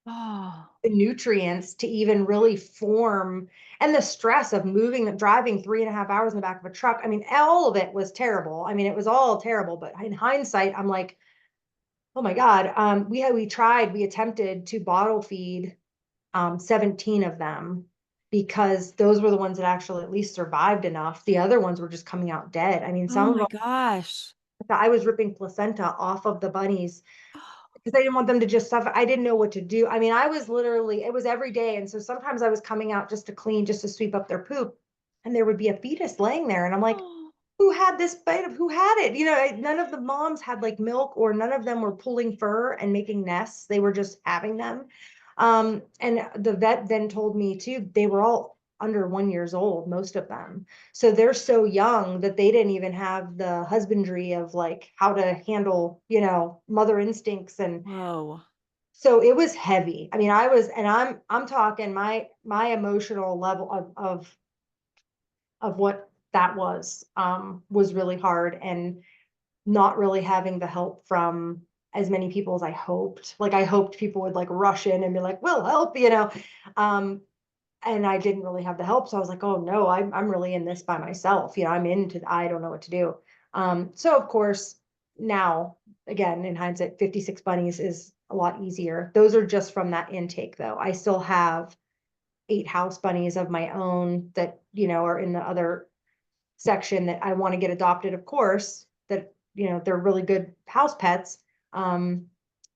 Oh, the nutrients to even really form, and the stress of moving them, driving 3.5 hours in the back of a truck. I mean, all of it was terrible. I mean, it was all terrible, but in hindsight, I'm like, oh my God. We attempted to bottle feed 17 of them because those were the ones that actually at least survived enough. The other ones were just coming out dead. I mean, some oh of my them, gosh. I was ripping placenta off of the bunnies because I didn't want them to just suffer. I didn't know what to do. I mean, I was literally, it was every day. And so sometimes I was coming out just to clean, just to sweep up their poop. And there would be a fetus laying there. And I'm like, Oh, who had this bite of who had it? None of the moms had like milk, or none of them were pulling fur and making nests. They were just having them. And the vet then told me too, they were all under 1 years old, most of them. So they're so young that they didn't even have the husbandry of like how to handle, mother instincts. And whoa. so it was heavy. I mean, I'm talking my emotional level of what that was really hard, and not really having the help from as many people as I hoped. Like I hoped people would like rush in and be like, we'll help. Um, and I didn't really have the help. So I was like, oh no, I'm really in this by myself. I don't know what to do. So of course, now again, in hindsight, 56 bunnies is a lot easier. Those are just from that intake though. I still have 8 house bunnies of my own that, are in the other section that I want to get adopted, of course, that, they're really good house pets. Um,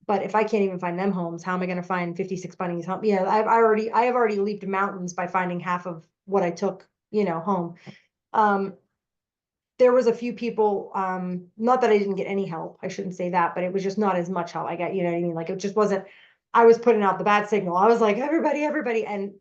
but if I can't even find them homes, how am I going to find 56 bunnies home? I have already leaped mountains by finding half of what I took, home. Um, there was a few people, not that I didn't get any help, I shouldn't say that, but it was just not as much help I got, you know what I mean? Like it just wasn't, I was putting out the bad signal. I was like, everybody. And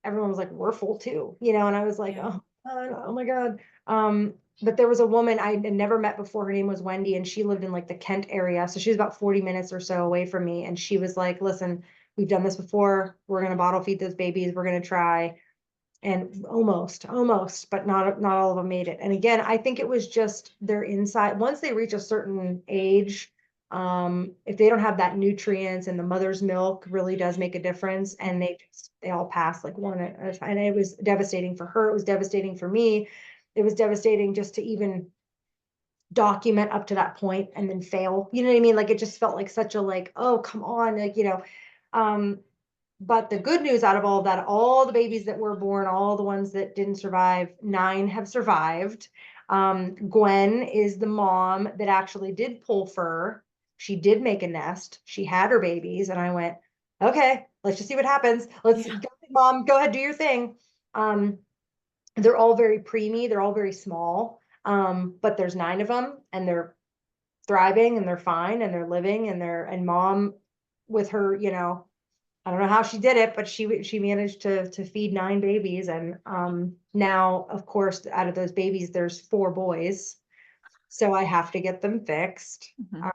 everyone was like, we're full too, and I was like, Yeah. oh, oh my God. Um, but there was a woman I had never met before. Her name was Wendy, and she lived in like the Kent area. So she was about 40 minutes or so away from me. And she was like, listen, we've done this before. We're going to bottle feed those babies. We're going to try. And almost, but not all of them made it. And again, I think it was just their inside. Once they reach a certain age, if they don't have that nutrients, and the mother's milk really does make a difference, and they all pass like one at a time. And it was devastating for her. It was devastating for me. It was devastating just to even document up to that point and then fail. You know what I mean? Like it just felt like such a like, oh, come on, like, um, but the good news out of all of that, all the babies that were born, all the ones that didn't survive, 9 have survived. Gwen is the mom that actually did pull fur. She did make a nest. She had her babies, and I went, okay, let's just see what happens. Let's Yeah. go, mom, go ahead, do your thing. Um, they're all very preemie. They're all very small. But there's 9 of them, and they're thriving, and they're fine, and they're living, and mom with her, I don't know how she did it, but she managed to feed 9 babies. And now, of course, out of those babies, there's 4 boys. So I have to get them fixed. Mhm. Uh,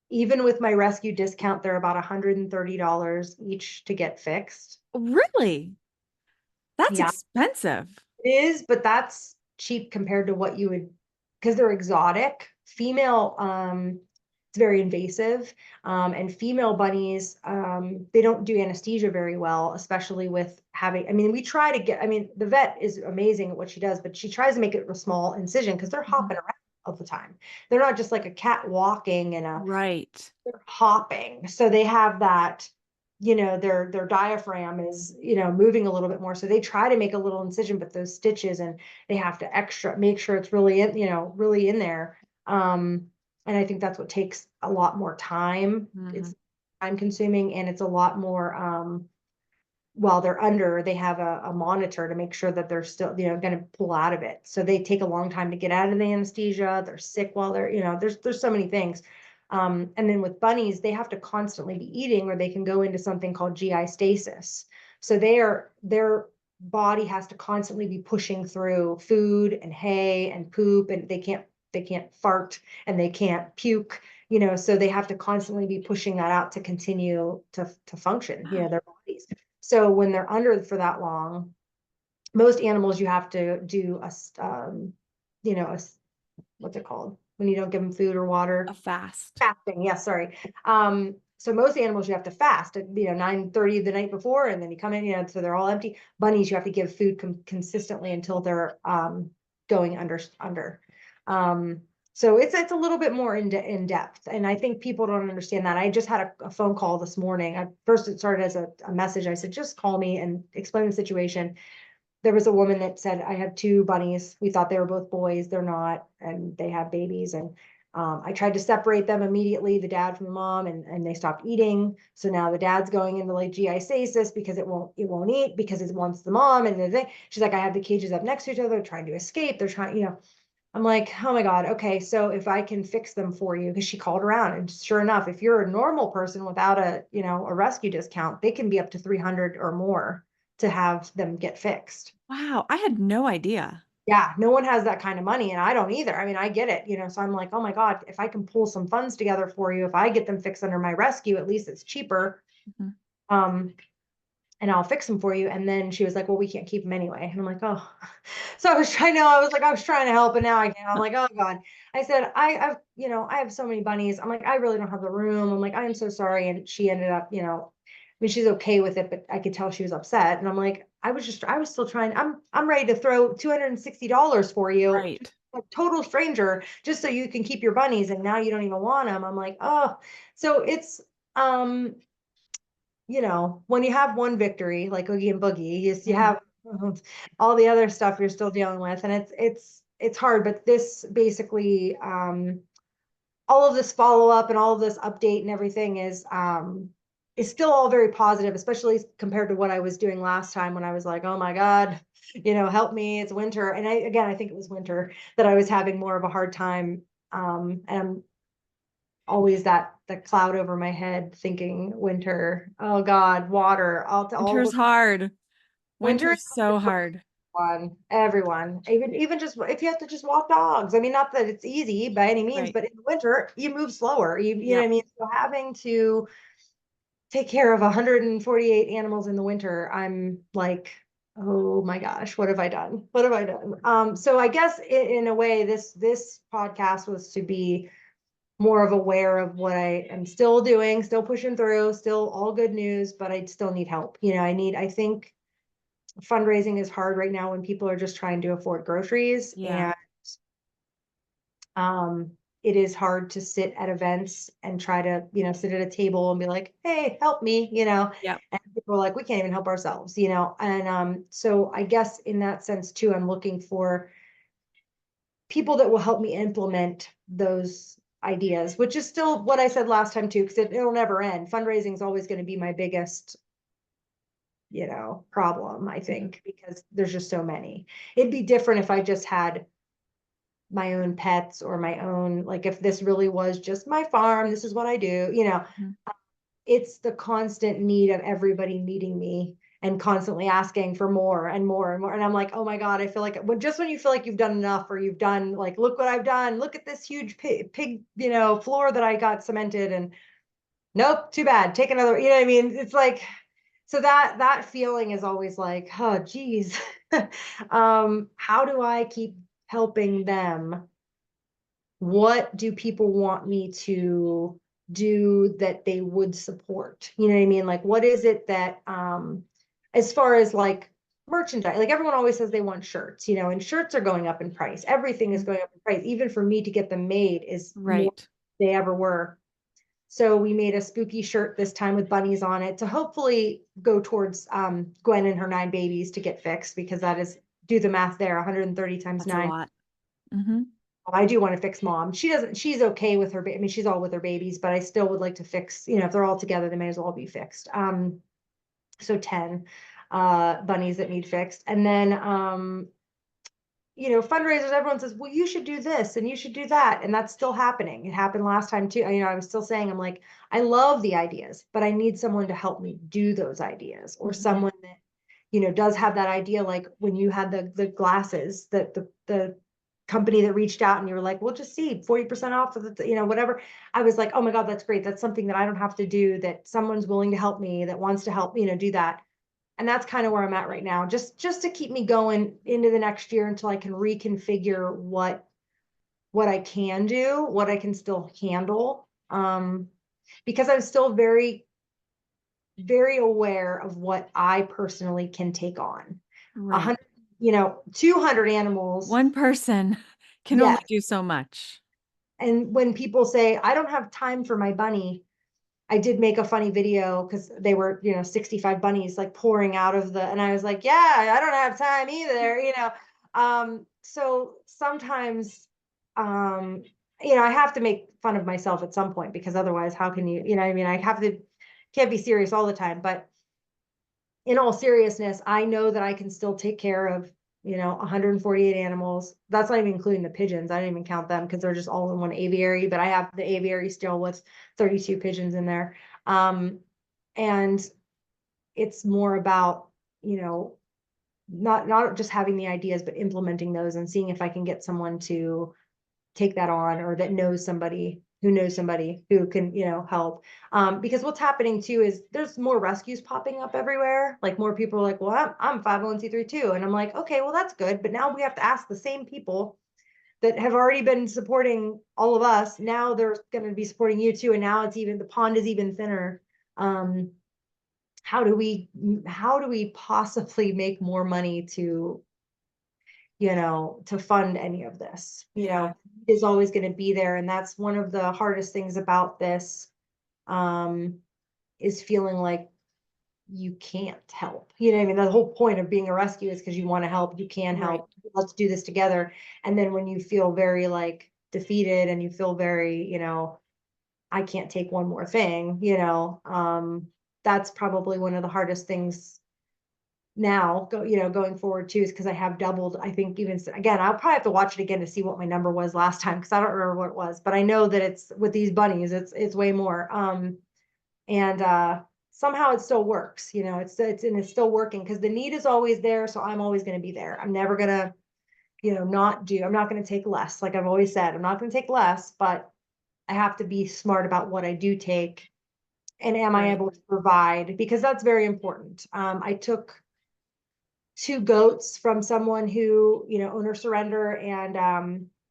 Even with my rescue discount, they're about $130 each to get fixed. Really? That's Yeah, expensive. it is, but that's cheap compared to what you would, because they're exotic. Female, it's very invasive. And female bunnies, they don't do anesthesia very well, especially with having, I mean, we try to get, I mean, the vet is amazing at what she does, but she tries to make it a small incision because they're Mhm. hopping around all the time. They're not just like a cat walking and Right. they're hopping. So they have that, their diaphragm is, moving a little bit more. So they try to make a little incision, but those stitches, and they have to extra make sure it's really in, really in there. And I think that's what takes a lot more time. Mhm. It's time consuming, and it's a lot more, while they're under, they have a monitor to make sure that they're still, going to pull out of it. So they take a long time to get out of the anesthesia. They're sick while they're, there's so many things. And then with bunnies, they have to constantly be eating, or they can go into something called GI stasis. So their body has to constantly be pushing through food and hay and poop, and they can't fart, and they can't puke, so they have to constantly be pushing that out to continue to function, Wow. their bodies. So when they're under for that long, most animals you have to do what's it called when you don't give them food or A water? fast. Fasting. Yes, sorry. So most animals you have to fast at 9:30 the night before, and then you come in, so they're all empty. Bunnies, you have to give food consistently until they're going under. Um, so it's a little bit more in depth, and I think people don't understand that. I just had a phone call this morning. At first, it started as a message. I said, just call me and explain the situation. There was a woman that said, I have 2 bunnies. We thought they were both boys. They're not, and they have babies. And I tried to separate them immediately, the dad from the mom, and they stopped eating. So now the dad's going into like GI stasis because it won't eat because it wants the mom. And she's like, I have the cages up next to each other, they're trying to escape. They're trying, I'm like, oh my God, okay, so if I can fix them for you, because she called around, and sure enough, if you're a normal person without a rescue discount, they can be up to 300 or more to have them get fixed. Wow. I had no idea. Yeah, no one has that kind of money, and I don't either. I mean, I get it, so I'm like, oh my God, if I can pull some funds together for you, if I get them fixed under my rescue, at least it's cheaper. Mhm. Um, and I'll fix them for you. And then she was like, well, we can't keep them anyway. And I'm like, oh, so I was trying to help, and now I can't. I'm like, oh God. I said, I have so many bunnies. I'm like, I really don't have the room. I'm like, I am so sorry. And she ended up, I mean, she's okay with it, but I could tell she was upset. And I'm like, I was still trying. I'm ready to throw $260 for you, Right. a total stranger, just so you can keep your bunnies. And now you don't even want them. I'm like, oh, so it's, um, when you have one victory like Oogie and Boogie, you Mhm. have all the other stuff you're still dealing with, and it's hard. But this basically, all of this follow up and all of this update and everything is still all very positive, especially compared to what I was doing last time when I was like, oh my God, help me, it's winter. And I think it was winter that I was having more of a hard time. And I'm always that the cloud over my head thinking winter, oh God, water, all Winter's the hard. winter Winter's so hard. everyone, even just if you have to just walk dogs. I mean, not that it's easy by any means, Right. but in the winter you move slower. You know what I Yep. mean? So having to take care of 148 animals in the winter, I'm like, oh my gosh, what have I done? What have I done? So I guess in a way, this podcast was to be more of aware of what I am still doing, still pushing through, still all good news, but I still need help. I think fundraising is hard right now when people are just trying to afford groceries, Yeah. and um it is hard to sit at events and try to, sit at a table and be like, hey, help me, Yep. and people are like, we can't even help ourselves, and so I guess in that sense too, I'm looking for people that will help me implement those ideas, which is still what I said last time too, because it'll never end. Fundraising is always going to be my biggest, problem, I think, because there's just so many. It'd be different if I just had my own pets or my own, like if this really was just my farm, this is what I do, Mhm. it's the constant need of everybody needing me and constantly asking for more and more and more. And I'm like, oh my God, I feel like when you feel like you've done enough, or you've done like, look what I've done, look at this huge pig, floor that I got cemented, and nope, too bad. Take another, you know what I mean? It's like, so that feeling is always like, oh geez. How do I keep helping them? What do people want me to do that they would support? You know what I mean? Like, what is it that, as far as like merchandise, like everyone always says they want shirts, and shirts are going up in price. Everything is Mhm. going up in price. Even for me to get them made is more Right. than they ever were. So we made a spooky shirt this time with bunnies on it to hopefully go towards Gwen and her 9 babies to get fixed, because that is, do the math there, 130 times That's a 9. lot. Hmm. I do want to fix mom. She's okay with her, I mean, she's all with her babies, but I still would like to fix, if they're all together, they may as well be fixed. So 10 bunnies that need fixed. And then fundraisers, everyone says, well, you should do this and you should do that. And that's still happening. It happened last time too. I was still saying, I'm like, I love the ideas, but I need someone to help me do those ideas, or Hmm. someone that, does have that idea. Like when you had the glasses, that the company that reached out and you were like, we'll just see 40% off of the, whatever. I was like, oh my God, that's great. That's something that I don't have to do, that someone's willing to help me, that wants to help, do that. And that's kind of where I'm at right now, just to keep me going into the next year until I can reconfigure what I can do, what I can still handle. Because I'm still very, very aware of what I personally can take on. A Right. hundred, 200 animals. One person can only Yes. do so much. And when people say, I don't have time for my bunny, I did make a funny video because they were, 65 bunnies like pouring out of and I was like, yeah, I don't have time either. So sometimes, um, I have to make fun of myself at some point, because otherwise, how can you, what I mean? I have to, can't be serious all the time, but in all seriousness, I know that I can still take care of, 148 animals. That's not even including the pigeons. I didn't even count them because they're just all in one aviary, but I have the aviary still with 32 pigeons in there. And it's more about, not just having the ideas, but implementing those and seeing if I can get someone to take that on, or that knows somebody who can, help. Because what's happening too is there's more rescues popping up everywhere. Like more people are like, well, I'm 501(c)(3) too. And I'm like, okay, well, that's good. But now we have to ask the same people that have already been supporting all of us. Now they're going to be supporting you too. And now the pond is even thinner. Um, how do we possibly make more money to, to fund any of this, Yeah. is always going to be there. And that's one of the hardest things about this, um, is feeling like you can't help. You know what I mean? The whole point of being a rescue is because you want to help, you can Right. help. Let's do this together. And then when you feel very like defeated and you feel very, I can't take one more thing, that's probably one of the hardest things now going forward too, is because I have doubled. I think even again, I'll probably have to watch it again to see what my number was last time, because I don't remember what it was, but I know that it's with these bunnies, it's way more. And somehow it still works, it's still working because the need is always there. So I'm always going to be there. I'm never going to, I'm not going to take less. Like I've always said, I'm not going to take less, but I have to be smart about what I do take. And am I Right. able to provide? Because that's very important. I took two goats from someone who, owner surrender. And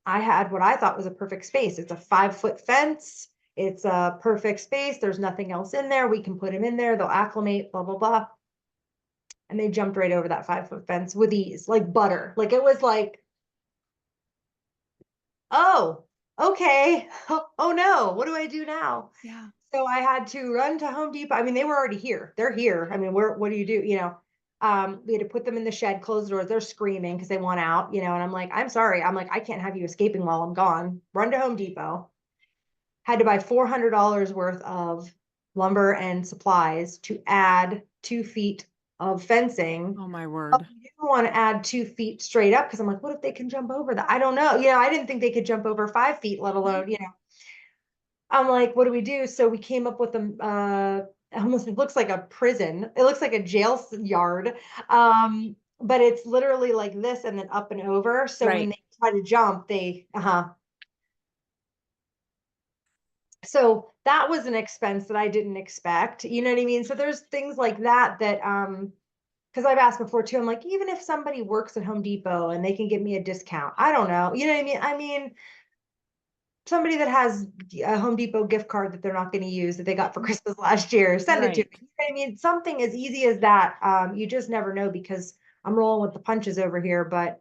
I had what I thought was a perfect space. It's a 5-foot fence. It's a perfect space. There's nothing else in there. We can put them in there. They'll acclimate, blah, blah, blah. And they jumped right over that 5-foot fence with ease, like butter. Like it was like, oh, okay. Oh no, what do I do now? Yeah. So I had to run to Home Depot. I mean, they were already here. They're here. I mean, what do you do? We had to put them in the shed, close the doors. They're screaming because they want out, and I'm like, I'm sorry. I'm like, I can't have you escaping while I'm gone. Run to Home Depot. Had to buy $400 worth of lumber and supplies to add 2 feet of fencing. Oh my Oh, word. you didn't want to add 2 feet straight up because I'm like, what if they can jump over that? I don't know. I didn't think they could jump over 5 feet, let alone, I'm like, what do we do? So we came up with almost, it looks like a prison. It looks like a jail yard. But it's literally like this and then up and over. So when Right. they try to jump, so that was an expense that I didn't expect. You know what I mean? So there's things like that, because I've asked before too. I'm like, even if somebody works at Home Depot and they can give me a discount, I don't know. You know what I mean? I mean, somebody that has a Home Depot gift card that they're not going to use that they got for Christmas last year, send it to me. Right. You know what I mean, something as easy as that. You just never know because I'm rolling with the punches over here, but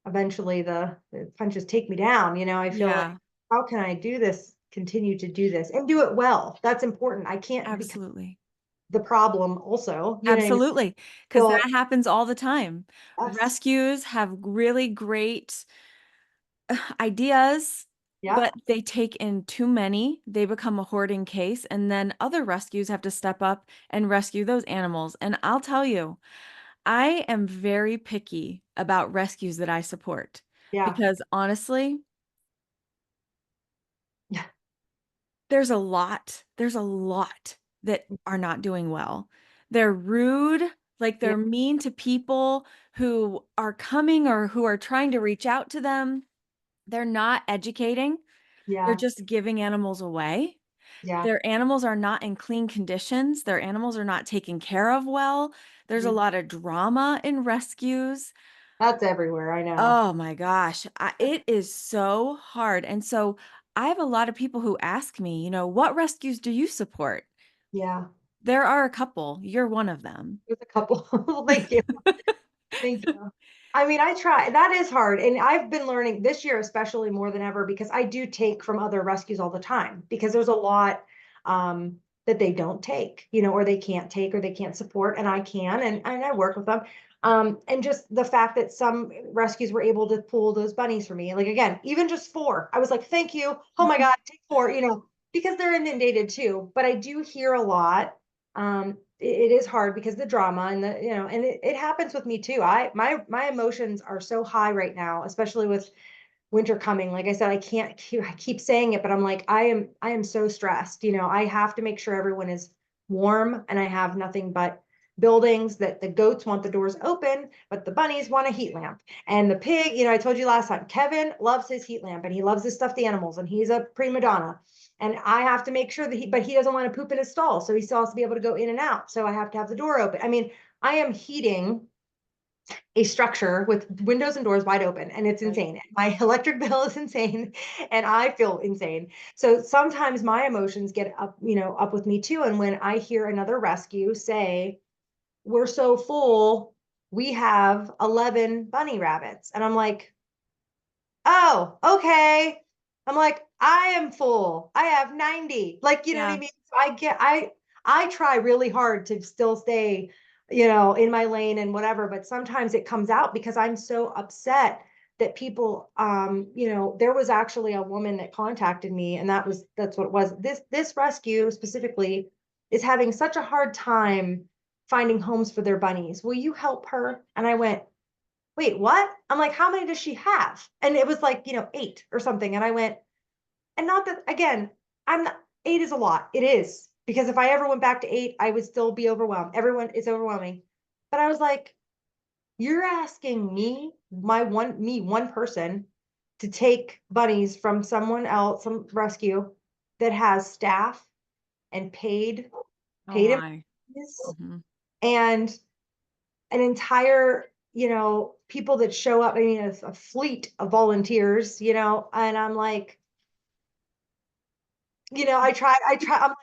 eventually the punches take me down. I feel like, Yeah, how can I do this, continue to do this and do it well? That's important. I can't become absolutely. the problem also. You know what I mean? Absolutely. Because that So, happens all the time. yes. Rescues have really great ideas, Yeah. but they take in too many. They become a hoarding case, and then other rescues have to step up and rescue those animals. And I'll tell you, I am very picky about rescues that I support Yeah. because honestly, Yeah. there's a lot that are not doing well. They're rude, like Yeah. they're mean to people who are coming or who are trying to reach out to them. They're not educating. They're Yeah. just giving animals away. Yeah. Their animals are not in clean conditions. Their animals are not taken care of well. There's a Mhm. lot of drama in rescues. That's everywhere. I know. Oh my gosh, it is so hard. And so I have a lot of people who ask me, what rescues do you support? Yeah. There are a couple. You're one of them. There's a couple. Thank you. Thank you. I mean, I try. That is hard. And I've been learning this year, especially more than ever, because I do take from other rescues all the time because there's a lot that they don't take, or they can't take or they can't support. And I can, and I work with them. And just the fact that some rescues were able to pull those bunnies for me. Like, again, even just 4, I was like, thank you. Oh my God, take 4, because they're inundated too. But I do hear a lot. It is hard because the drama and and it happens with me too. My emotions are so high right now, especially with winter coming. Like I said, I keep saying it, but I'm like, I am so stressed. I have to make sure everyone is warm and I have nothing but buildings that the goats want the doors open, but the bunnies want a heat lamp. And the pig, I told you last time, Kevin loves his heat lamp and he loves his stuffed animals and he's a prima donna. And I have to make sure but he doesn't want to poop in his stall. So he still has to be able to go in and out. So I have to have the door open. I mean, I am heating a structure with windows and doors wide open and it's Right. insane. My electric bill is insane and I feel insane. So sometimes my emotions get up with me too. And when I hear another rescue say, we're so full, we have 11 bunny rabbits. And I'm like, oh, okay. I'm like, I am full. I have 90. Like, you know what I Yeah. mean? So I try really hard to still stay, in my lane and whatever, but sometimes it comes out because I'm so upset that people there was actually a woman that contacted me and that's what it was. This rescue specifically is having such a hard time finding homes for their bunnies. Will you help her? And I went, wait, what? I'm like, how many does she have? And it was like, 8 or something. And I went, and not that again, I'm not, 8 is a lot. It is. because if I ever went back to 8, I would still be overwhelmed. Everyone, it's overwhelming. But I was like, you're asking me, one person, to take bunnies from someone else, some rescue that has staff and Oh paid my. employees Mhm. and an entire, people that show up. I mean, a fleet of volunteers, and I'm like, I'm like,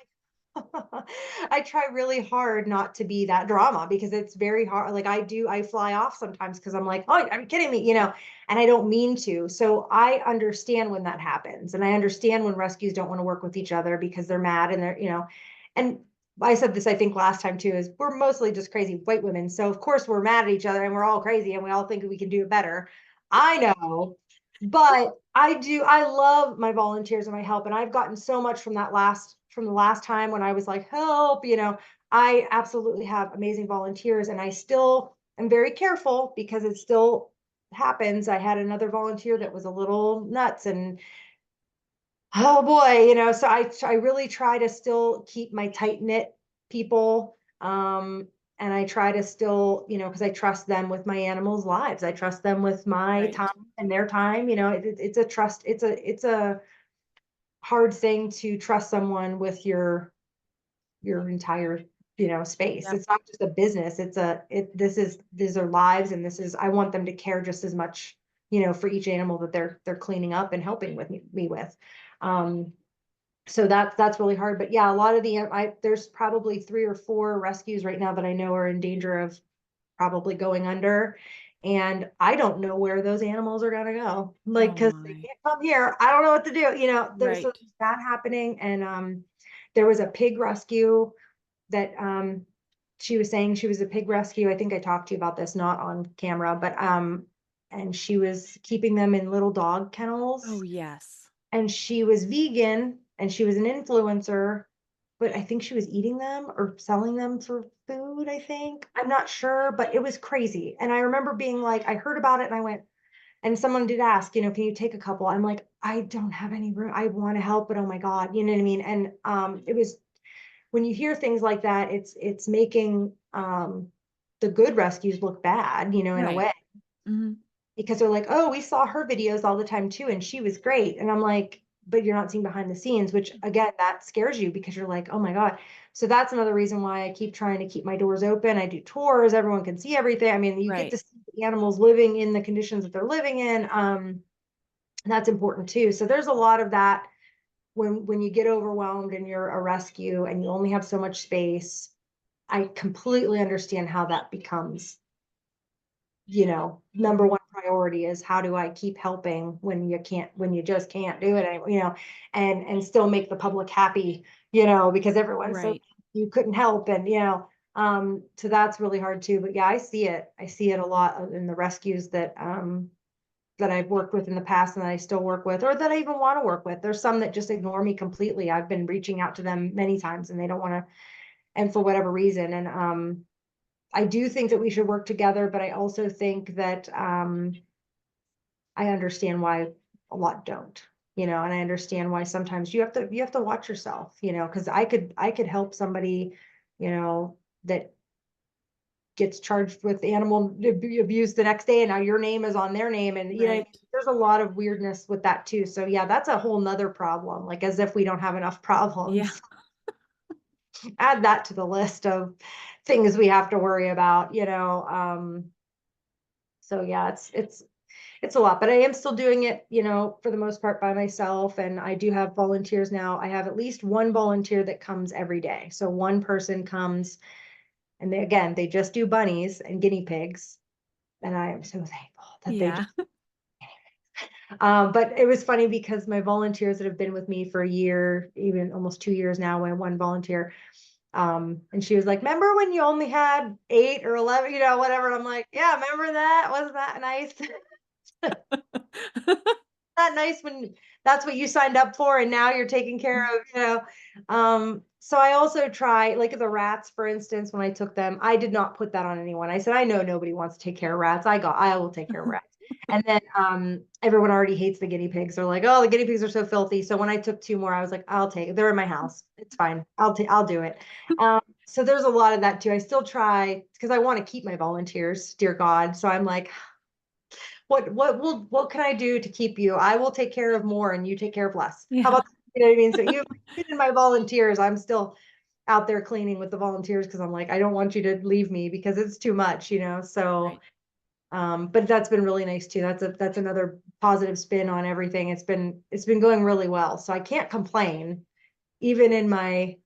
I try really hard not to be that drama because it's very hard. Like I fly off sometimes because I'm like, oh, I'm kidding me, and I don't mean to. So I understand when that happens. And I understand when rescues don't want to work with each other because they're mad and and I said this, I think last time too, is we're mostly just crazy white women. So of course we're mad at each other and we're all crazy and we all think we can do it better. I know, but I love my volunteers and my help. And I've gotten so much from from the last time when I was like, help, I absolutely have amazing volunteers and I still am very careful because it still happens. I had another volunteer that was a little nuts and oh boy, so I really try to still keep my tight knit people. And I try to still, because I trust them with my animals' lives. I trust them with my Right. time and their time. It's a trust. It's a hard thing to trust someone with your entire, space. Yep. It's not just a business. These are lives, and I want them to care just as much, for each animal that they're cleaning up and helping with me with. Um, so that's really hard. But yeah, a lot of there's probably 3 or 4 rescues right now that I know are in danger of probably going under. And I don't know where those animals are gonna go. Like, Oh because they my. can't come here. I don't know what to do. So Right. there's that happening. And there was a pig rescue that she was saying she was a pig rescue. I think I talked to you about this, not on camera, but and she was keeping them in little dog Oh kennels yes. and she was vegan and she was an influencer, but I think she was eating them or selling them for food, I think. I'm not sure, but it was crazy. And I remember being like, I heard about it and I went, and someone did ask, can you take a couple? I'm like, I don't have any room. I want to help, but oh my God, you know what I mean? And it was when you hear things like that, it's making the good rescues look bad, in a Right. way Mhm. because they're like, oh, we saw her videos all the time too, and she was great. And I'm like, but you're not seeing behind the scenes, which again, that scares you because you're like, oh my God. So that's another reason why I keep trying to keep my doors open. I do tours, everyone can see everything. I mean, you get Right. to see the animals living in the conditions that they're living in. That's important too. So there's a lot of that when you get overwhelmed and you're a rescue and you only have so much space. I completely understand how that becomes number one priority is how do I keep helping when you just can't do it anymore, and still make the public happy, because everyone's so Right. you couldn't help and so that's really hard too. But yeah, I see it a lot in the rescues that I've worked with in the past and that I still work with or that I even want to work with. There's some that just ignore me completely. I've been reaching out to them many times and they don't want to, and for whatever reason. And I do think that we should work together, but I also think that I understand why a lot don't, and I understand why sometimes you have to watch yourself, because I could help somebody, that gets charged with animal abuse the next day, and now your name is on their name, and Right. there's a lot of weirdness with that too. So yeah, that's a whole nother problem. Like as if we don't have enough Yeah. problems. Add that to the list of things we have to worry about, so yeah, it's a lot, but I am still doing it, for the most part by myself. And I do have volunteers now. I have at least one volunteer that comes every day. So one person comes and they just do bunnies and guinea pigs. And I am so thankful that they Yeah. just, but it was funny because my volunteers that have been with me for a year, even almost 2 years now, when one volunteer, and she was like, remember when you only had 8 or 11, whatever. And I'm like, yeah, remember that? Wasn't that nice? That nice when that's what you signed up for and now you're taking care of, so I also try like the rats, for instance, when I took them, I did not put that on anyone. I said, I know nobody wants to take care of rats. I will take care of rats. And then everyone already hates the guinea pigs. They're like, oh, the guinea pigs are so filthy. So when I took two more, I was like, I'll take it. They're in my house. It's fine. I'll do it. So there's a lot of that too. I still try because I want to keep my volunteers, dear God. So I'm like, what can I do to keep you? I will take care of more and you take care of less. How Yeah. about, you know what I mean? So even my volunteers, I'm still out there cleaning with the volunteers because I'm like, I don't want you to leave me because it's too much, you know. So Right. but that's been really nice too. That's another positive spin on everything. It's been going really well. So I can't complain, even in my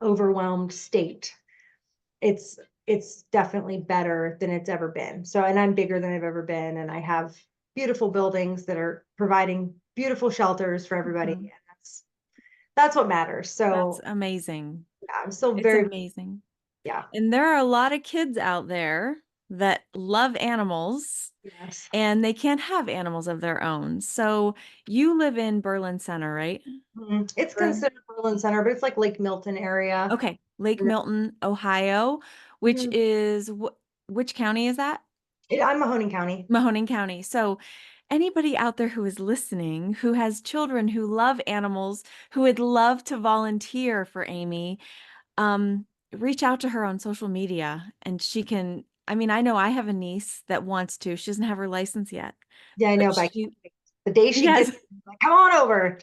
overwhelmed state. It's it's definitely better than it's ever been. So, and I'm bigger than I've ever been, and I have beautiful buildings that are providing beautiful shelters for everybody. Mhm. And that's what matters. That's So amazing. yeah, I'm still It's very, amazing. yeah, And there are a lot of kids out there that love animals yes. and they can't have animals of their own. So you live in Berlin Center, right? It's Berlin. considered Berlin Center, but it's like Lake Milton area. Okay, Lake Milton, Ohio, which Mhm. is which county is that? I'm Mahoning County. Mahoning County. So anybody out there who is listening, who has children who love animals, who would love to volunteer for Amy, reach out to her on social media and she can, I mean, I know I have a niece that wants to. She doesn't have her license yet, Yeah, I but know. By she, the day she yes, gets, like, come on over,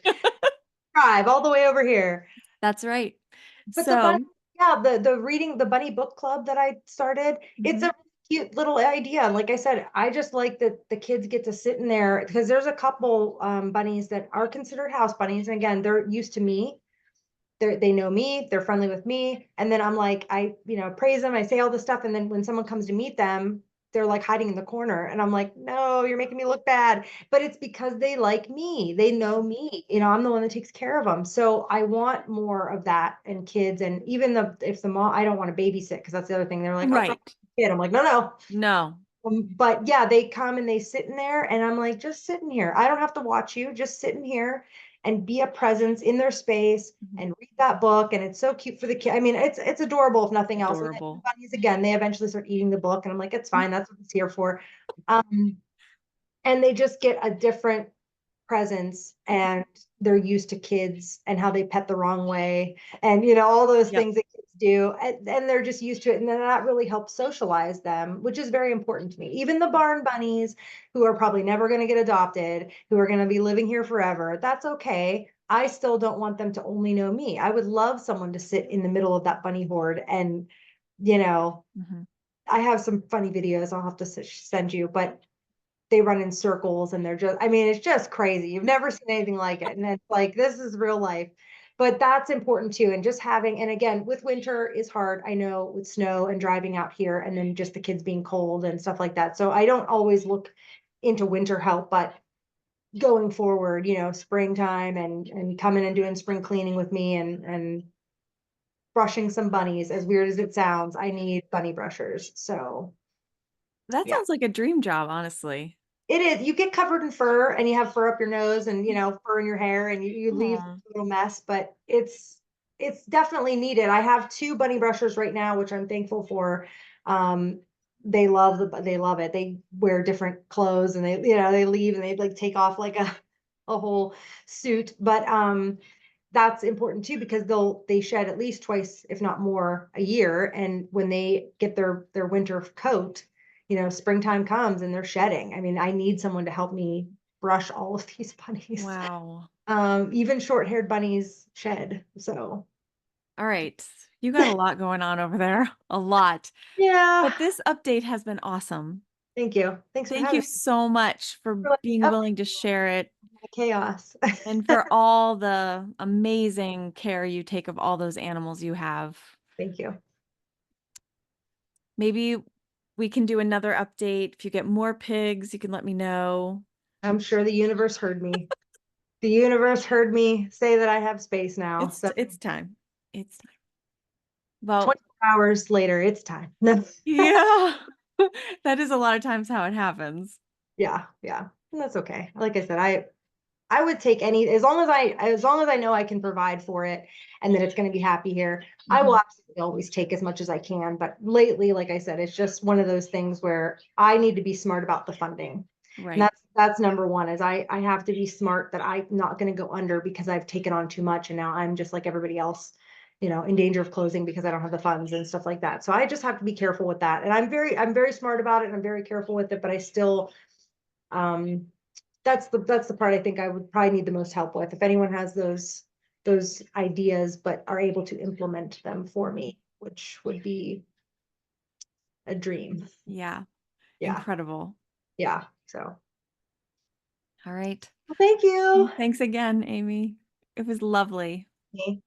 drive all the way over here. that's right. But the bunny, So, yeah, the reading the bunny book club that I started, it's mhm, a cute little idea. And like I said, I just like that the kids get to sit in there because there's a couple bunnies that are considered house bunnies. And again, they're used to me. They know me, they're friendly with me. And then I'm like, praise them, I say all this stuff. And then when someone comes to meet them, they're like hiding in the corner. And I'm like, no, you're making me look bad. But it's because they like me. They know me. I'm the one that takes care of them. So I want more of that and kids. And even if the mom, I don't want to babysit because that's the other thing. They're like, oh, right. kid. I'm like, no, no. No. But yeah, they come and they sit in there, and I'm like, just sit in here. I don't have to watch you. Just sit in here and be a presence in their space Mhm. and read that book. And it's so cute for the kid. I mean, it's adorable if nothing else. And then the Adorable. bunnies again, they eventually start eating the book, and I'm like, it's fine. That's what it's here for. Um, and they just get a different presence, and they're used to kids and how they pet the wrong way, and all those Yep. things that kids do, and they're just used to it, and then that really helps socialize them, which is very important to me. Even the barn bunnies, who are probably never going to get adopted, who are going to be living here forever, that's okay. I still don't want them to only know me. I would love someone to sit in the middle of that bunny horde, and you know Mhm. I have some funny videos I'll have to send you, but they run in circles, and they're just, I mean, it's just crazy. You've never seen anything like it. And it's like, this is real life. But that's important too. And just having, and again, with winter is hard. I know, with snow and driving out here, and then just the kids being cold and stuff like that. So I don't always look into winter help, but going forward, springtime, and coming and doing spring cleaning with me, and brushing some bunnies, as weird as it sounds, I need bunny brushers. So That yeah. sounds like a dream job, honestly. It is. You get covered in fur, and you have fur up your nose, and fur in your hair, and you leave Aw. a little mess, but it's definitely needed. I have two bunny brushers right now, which I'm thankful for. Um, they love it. They wear different clothes, and they leave, and they like take off like a whole suit. But that's important too, because they shed at least twice, if not more, a year. And when they get their winter coat, springtime comes and they're shedding. I mean, I need someone to help me brush all of these bunnies. Wow. Even short-haired bunnies shed. So All right. You got a lot going on over there. A lot. yeah, But this update has been awesome. thank you. Thanks for Thank having you me. so much for For letting being me willing to update share it the chaos. and for all the amazing care you take of all those animals you have. Thank you. Maybe we can do another update. If you get more pigs, you can let me know. I'm sure the universe heard me. The universe heard me say that I have space now. It's So it's time. It's time. Well, 24 hours later, it's time. No. yeah. That is a lot of times how it happens. Yeah, yeah. And that's okay. Like I said, I would take any, as long as I know I can provide for it and that it's going to be happy here, I will Mhm. absolutely always take as much as I can. But lately, like I said, it's just one of those things where I need to be smart about the funding. And Right. that's number one, is I have to be smart that I'm not going to go under because I've taken on too much and now I'm just like everybody else, in danger of closing because I don't have the funds and stuff like that. So I just have to be careful with that. And I'm very smart about it and I'm very careful with it, but I still, um, that's the part I think I would probably need the most help with. If anyone has those ideas, but are able to implement them for me, which would be a dream. Yeah. Yeah. Incredible. Yeah. So All right. well, thank you. Well, thanks again, Amy. It was lovely. Okay.